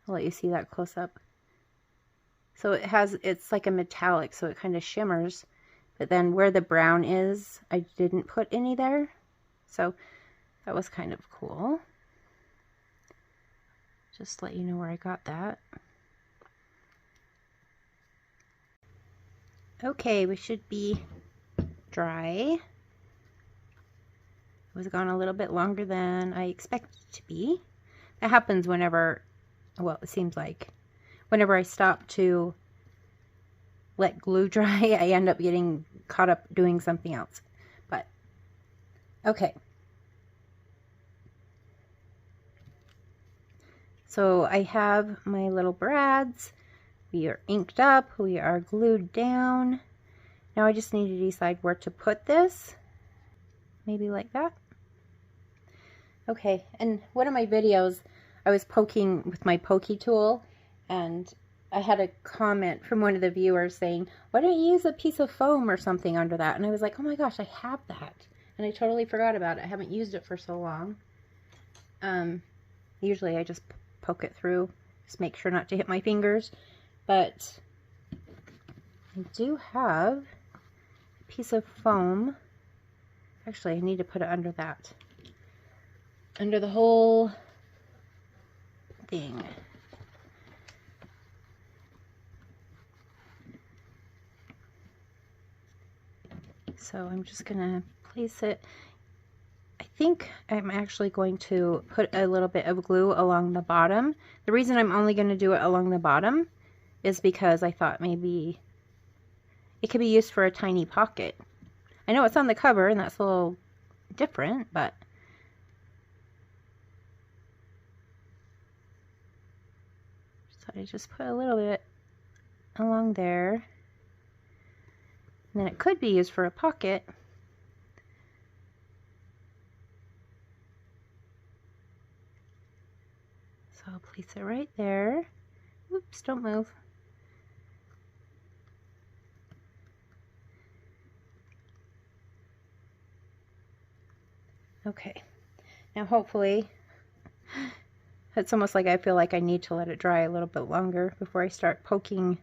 I'll let you see that close up. So it's like a metallic, so it kind of shimmers, but then where the brown is, I didn't put any there, so that was kind of cool. Just let you know where I got that. Okay, we should be dry. It was gone a little bit longer than I expected it to be. That happens whenever, well, it seems like, whenever I stop to let glue dry, I end up getting caught up doing something else. But, okay. So I have my little brads. We are inked up. We are glued down. Now I just need to decide where to put this. Maybe like that. Okay, and one of my videos, I was poking with my pokey tool, and I had a comment from one of the viewers saying, why don't you use a piece of foam or something under that? And I was like, oh my gosh, I have that. And I totally forgot about it. I haven't used it for so long. Usually I just poke it through, just make sure not to hit my fingers. But I do have a piece of foam. Actually, I need to put it under that. Under the whole thing. So I'm just gonna place it. I think I'm actually going to put a little bit of glue along the bottom. The reason I'm only going to do it along the bottom is because I thought maybe it could be used for a tiny pocket. I know it's on the cover and that's a little different, but so I just put a little bit along there. And then it could be used for a pocket. So I'll place it right there. Oops, don't move. Okay, now hopefully, it's almost like I feel like I need to let it dry a little bit longer before I start poking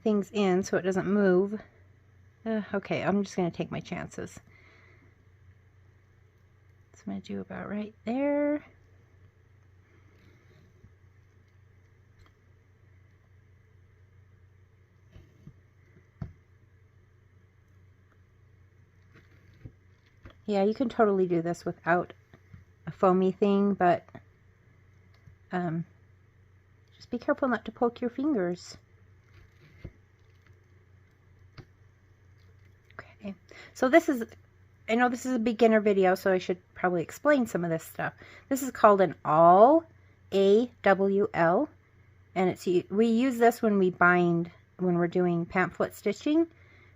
things in so it doesn't move. Okay, I'm just going to take my chances. So I'm going to do about right there. Yeah, you can totally do this without a foamy thing, but just be careful not to poke your fingers. Okay, so this is, I know this is a beginner video, so I should probably explain some of this stuff. This is called an awl, A-W-L, and it's, we use this when we bind, when we're doing pamphlet stitching.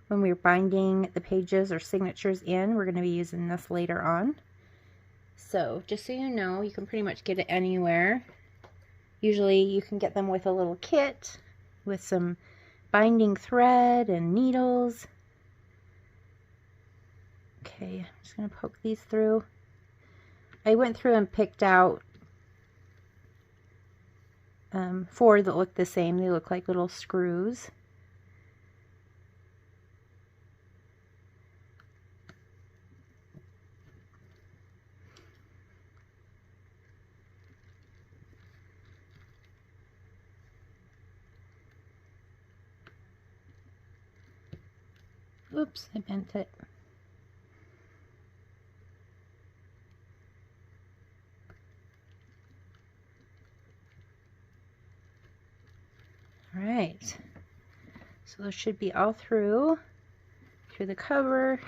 When we're binding the pages or signatures in, we're going to be using this later on. So just so you know, you can pretty much get it anywhere. Usually you can get them with a little kit with some binding thread and needles. Okay, I'm just going to poke these through. I went through and picked out 4 that look the same. They look like little screws. Oops, I bent it. All right, so those should be all through the cover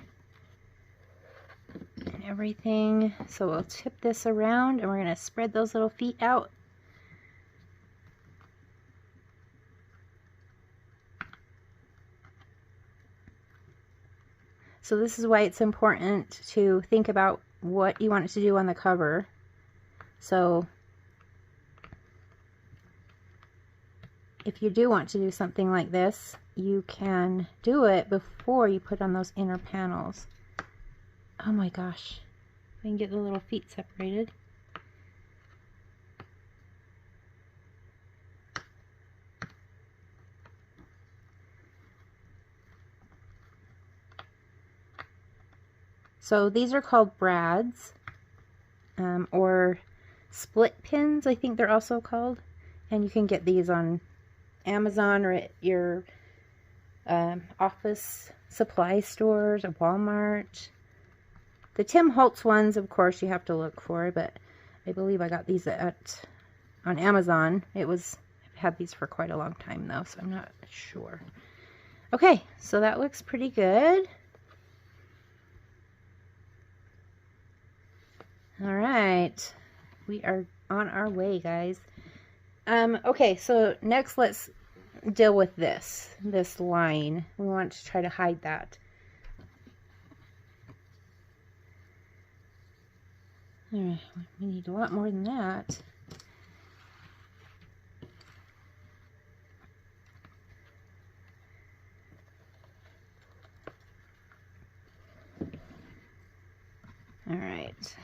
and everything. So we'll tip this around and we're going to spread those little feet out. So this is why it's important to think about what you want it to do on the cover. So if you do want to do something like this, you can do it before you put on those inner panels. Oh my gosh, I can get the little feet separated. So these are called brads, or split pins, I think they're also called. And you can get these on Amazon or at your office supply stores or Walmart. The Tim Holtz ones, of course, you have to look for, but I believe I got these on Amazon. I've had these for quite a long time though, so I'm not sure. Okay, so that looks pretty good. All right, we are on our way, guys. Okay, so next let's deal with this line. We want to try to hide that. We need a lot more than that. All right.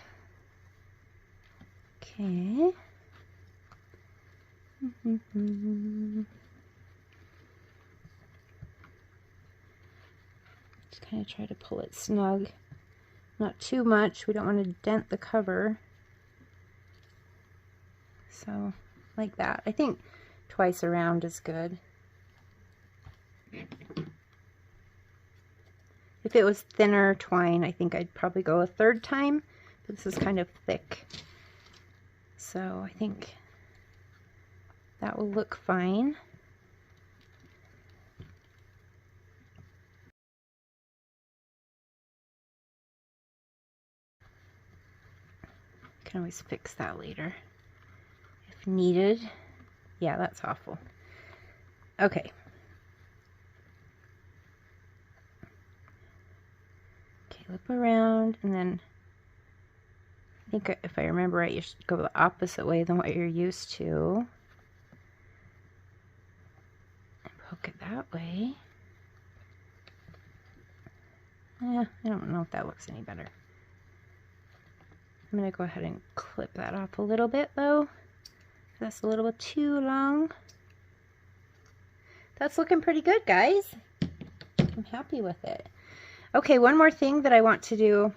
Okay. Just kind of try to pull it snug. Not too much. We don't want to dent the cover. So, like that. I think twice around is good. If it was thinner twine, I think I'd probably go a third time. But this is kind of thick. So I think that will look fine. Can always fix that later if needed. Yeah, that's awful. Okay. Okay, loop around, and then I think if I remember right, you should go the opposite way than what you're used to. And poke it that way. Yeah, I don't know if that looks any better. I'm going to go ahead and clip that off a little bit though. That's a little bit too long. That's looking pretty good, guys. I'm happy with it. Okay, one more thing that I want to do,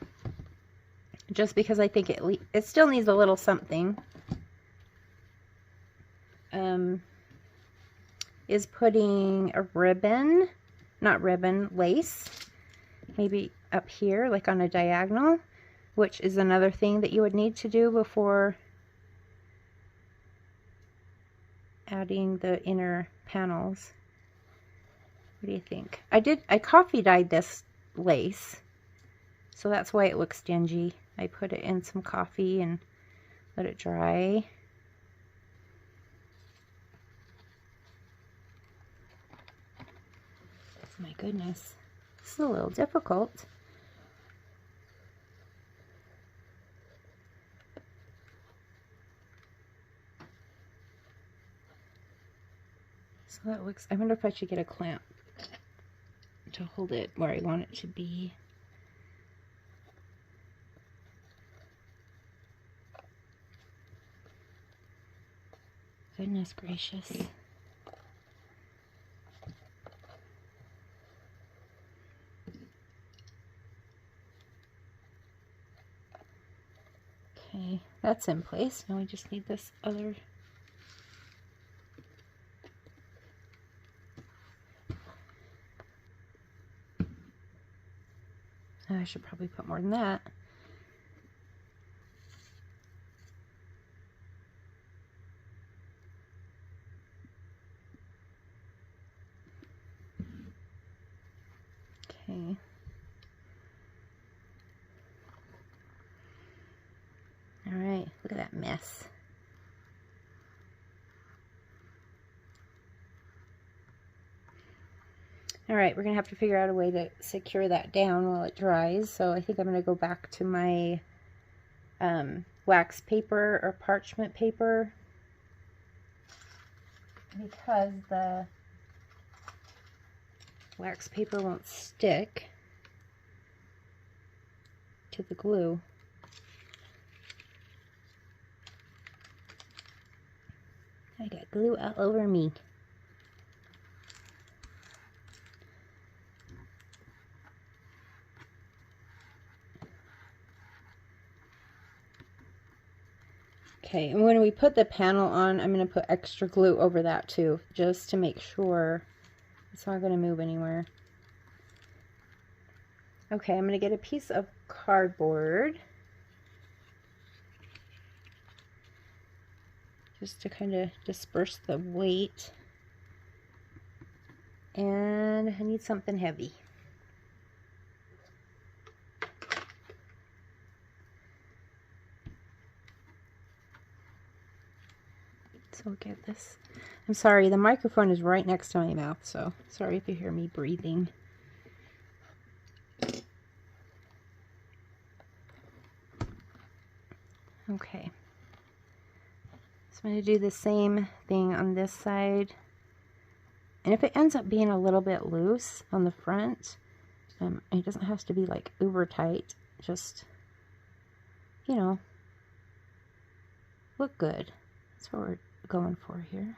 just because I think it still needs a little something, is putting a ribbon, not ribbon, lace, maybe up here, like on a diagonal, which is another thing that you would need to do before adding the inner panels. What do you think? I coffee dyed this lace, so that's why it looks dingy. I put it in some coffee and let it dry. My goodness, this is a little difficult. So that looks, I wonder if I should get a clamp to hold it where I want it to be. Goodness gracious. Okay, that's in place. Now we just need this other. I should probably put more than that. Okay. All right, look at that mess. All right, we're gonna have to figure out a way to secure that down while it dries. So I think I'm gonna go back to my wax paper or parchment paper, because the wax paper won't stick to the glue. I got glue all over me. Okay, and when we put the panel on, I'm going to put extra glue over that too, just to make sure it's not going to move anywhere. Okay, I'm going to get a piece of cardboard just to kind of disperse the weight. And I need something heavy. So we'll get this. I'm sorry, the microphone is right next to my mouth, so sorry if you hear me breathing. Okay. So I'm going to do the same thing on this side. And if it ends up being a little bit loose on the front, it doesn't have to be like uber tight, just, you know, look good. That's what we're going for here.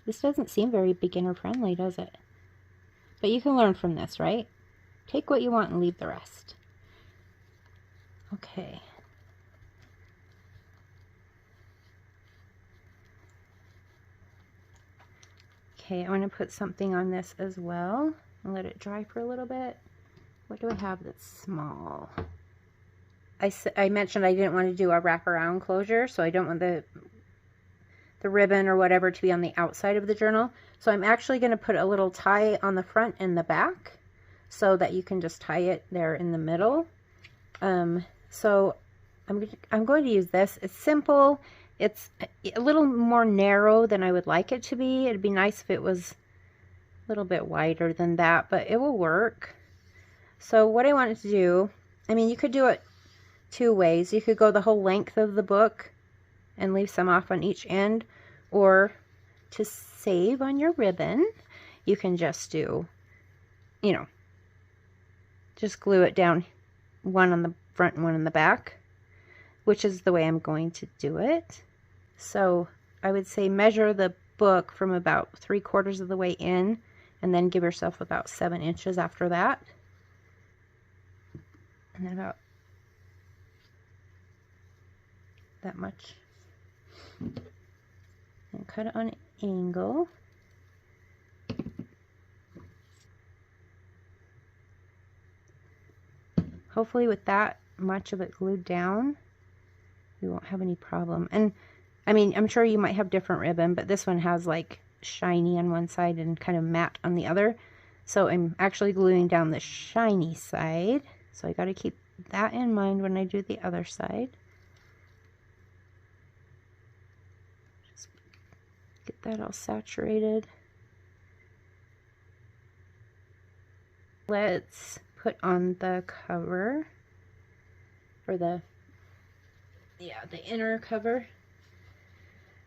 This doesn't seem very beginner friendly, does it? But you can learn from this, right? Take what you want and leave the rest. Okay. Okay, I'm going to put something on this as well and let it dry for a little bit. What do I have that's small? I mentioned I didn't want to do a wraparound closure, so I don't want the ribbon or whatever to be on the outside of the journal. So I'm actually going to put a little tie on the front and the back so that you can just tie it there in the middle. So I'm going to use this. It's simple. It's a little more narrow than I would like it to be. It'd be nice if it was a little bit wider than that, but it will work. So what I wanted to do, I mean, you could do it two ways. You could go the whole length of the book and leave some off on each end, or to save on your ribbon, you can just do, you know, just glue it down, one on the front and one on the back, which is the way I'm going to do it. So I would say measure the book from about 3/4 of the way in, and then give yourself about 7 inches after that. And then about that much. And cut it on an angle. Hopefully with that much of it glued down, we won't have any problem. And I mean, I'm sure you might have different ribbon, but this one has like shiny on one side and kind of matte on the other. So I'm actually gluing down the shiny side. So I got to keep that in mind when I do the other side. Just get that all saturated. Let's put on the cover for the inner cover.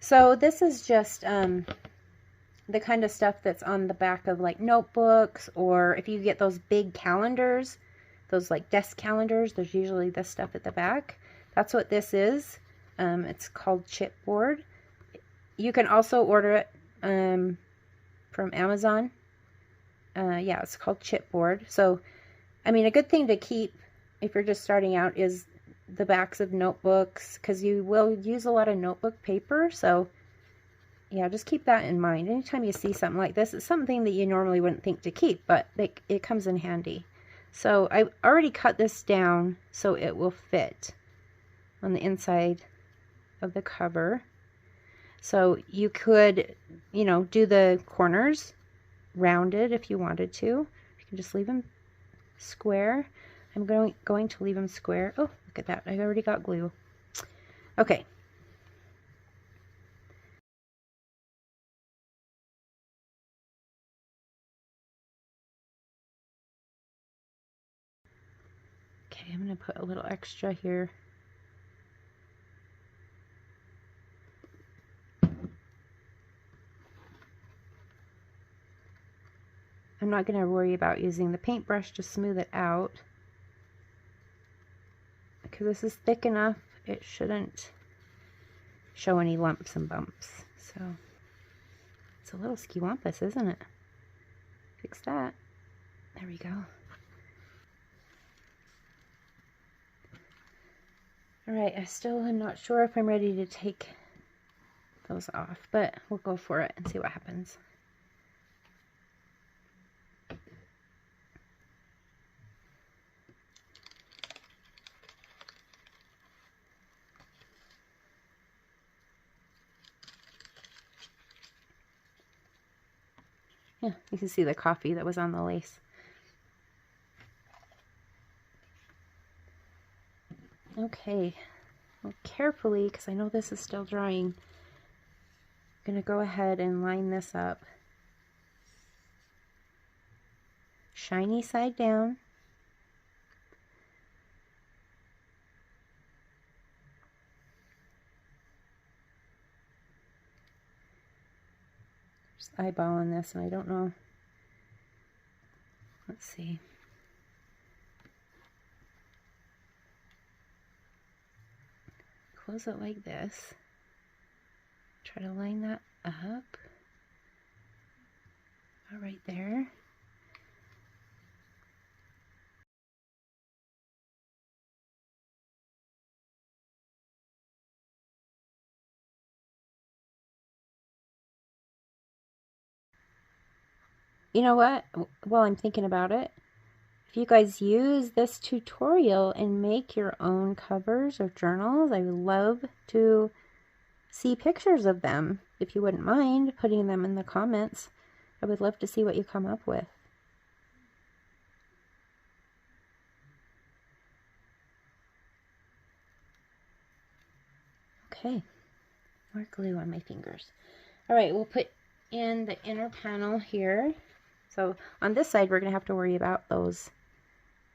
So this is just the kind of stuff that's on the back of like notebooks, or if you get those big calendars, those like desk calendars, there's usually this stuff at the back. That's what this is. It's called chipboard. You can also order it from Amazon. Yeah, it's called chipboard. So, I mean, a good thing to keep if you're just starting out is the backs of notebooks, because you will use a lot of notebook paper. So, yeah, just keep that in mind. Anytime you see something like this, it's something that you normally wouldn't think to keep, but it comes in handy. So I already cut this down so it will fit on the inside of the cover. So you could, you know, do the corners rounded if you wanted to. You can just leave them square. I'm going to leave them square. Oh, look at that. I already got glue. Okay. Okay, I'm going to put a little extra here. I'm not going to worry about using the paintbrush to smooth it out, because this is thick enough, it shouldn't show any lumps and bumps. So it's a little skiwampus, isn't it? Fix that. There we go. All right, I still am not sure if I'm ready to take those off, but we'll go for it and see what happens. Yeah, you can see the coffee that was on the lace. Okay, well, carefully, because I know this is still drying, I'm going to go ahead and line this up. Shiny side down. Just eyeballing this, and I don't know. Let's see. Close it like this. Try to line that up. About right there. You know what? While I'm thinking about it, if you guys use this tutorial and make your own covers or journals, I would love to see pictures of them. If you wouldn't mind putting them in the comments, I would love to see what you come up with. Okay, more glue on my fingers. All right, we'll put in the inner panel here. So on this side, we're going to have to worry about those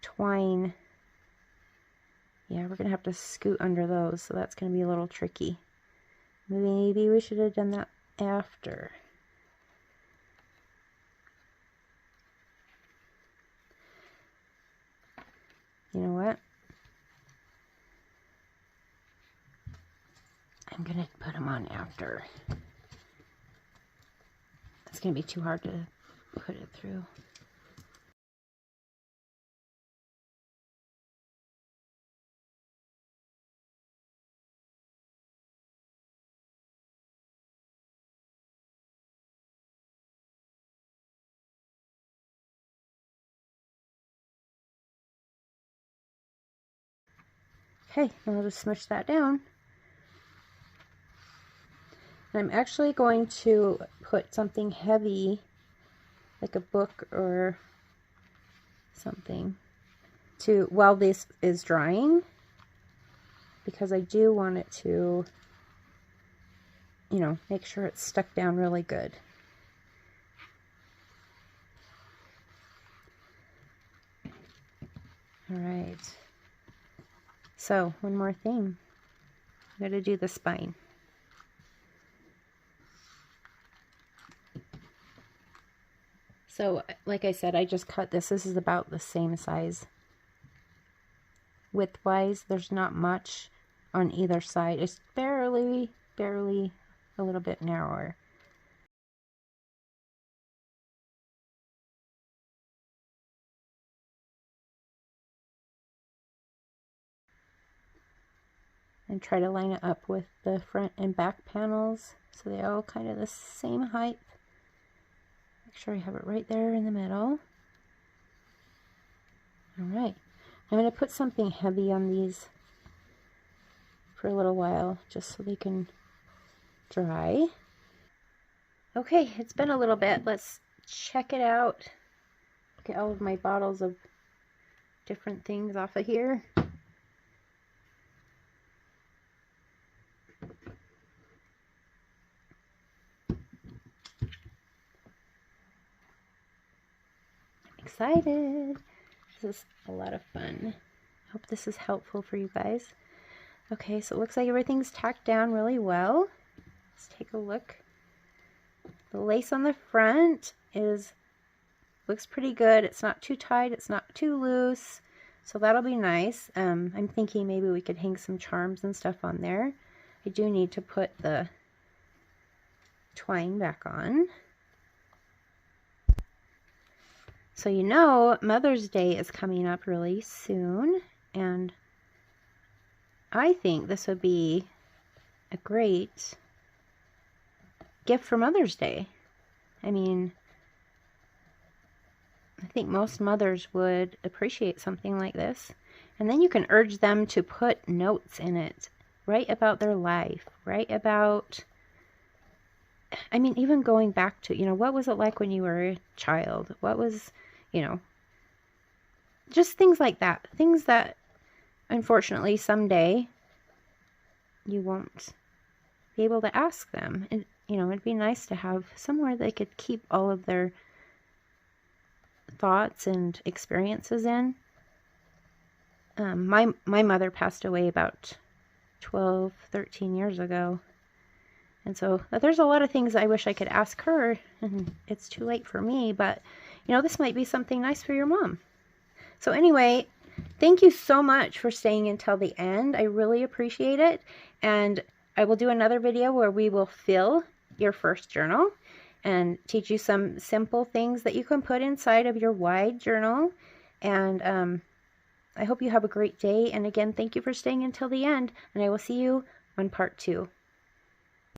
twine. Yeah, we're going to have to scoot under those, so that's going to be a little tricky. Maybe we should have done that after. You know what? I'm going to put them on after. It's going to be too hard to put it through. Okay, and we'll just smush that down. And I'm actually going to put something heavy, like a book or something, while this is drying, because I do want it to, you know, make sure it's stuck down really good. All right. So one more thing. I'm going to do the spine. So like I said, I just cut this. This is about the same size. Width-wise, there's not much on either side. It's barely a little bit narrower. And try to line it up with the front and back panels so they're all kind of the same height. Make sure I have it right there in the middle. Alright, I'm going to put something heavy on these for a little while just so they can dry. Okay, it's been a little bit. Let's check it out. Get all of my bottles of different things off of here. Excited. This is a lot of fun. I hope this is helpful for you guys. Okay, so it looks like everything's tacked down really well. Let's take a look. The lace on the front looks pretty good. It's not too tight, it's not too loose, so that'll be nice. I'm thinking maybe we could hang some charms and stuff on there. I do need to put the twine back on. So you know Mother's Day is coming up really soon, and I think this would be a great gift for Mother's Day. I mean, I think most mothers would appreciate something like this. And then you can urge them to put notes in it, write about their life, write about, I mean, even going back to, what was it like when you were a child? What was, just things like that. Things that, unfortunately, someday you won't be able to ask them. And, it'd be nice to have somewhere they could keep all of their thoughts and experiences in. My mother passed away about 12, 13 years ago. And so there's a lot of things I wish I could ask her, and it's too late for me, but this might be something nice for your mom. So anyway, thank you so much for staying until the end. I really appreciate it. And I will do another video where we will fill your first journal and teach you some simple things that you can put inside of your wide journal. And I hope you have a great day. And again, thank you for staying until the end. And I will see you on part 2.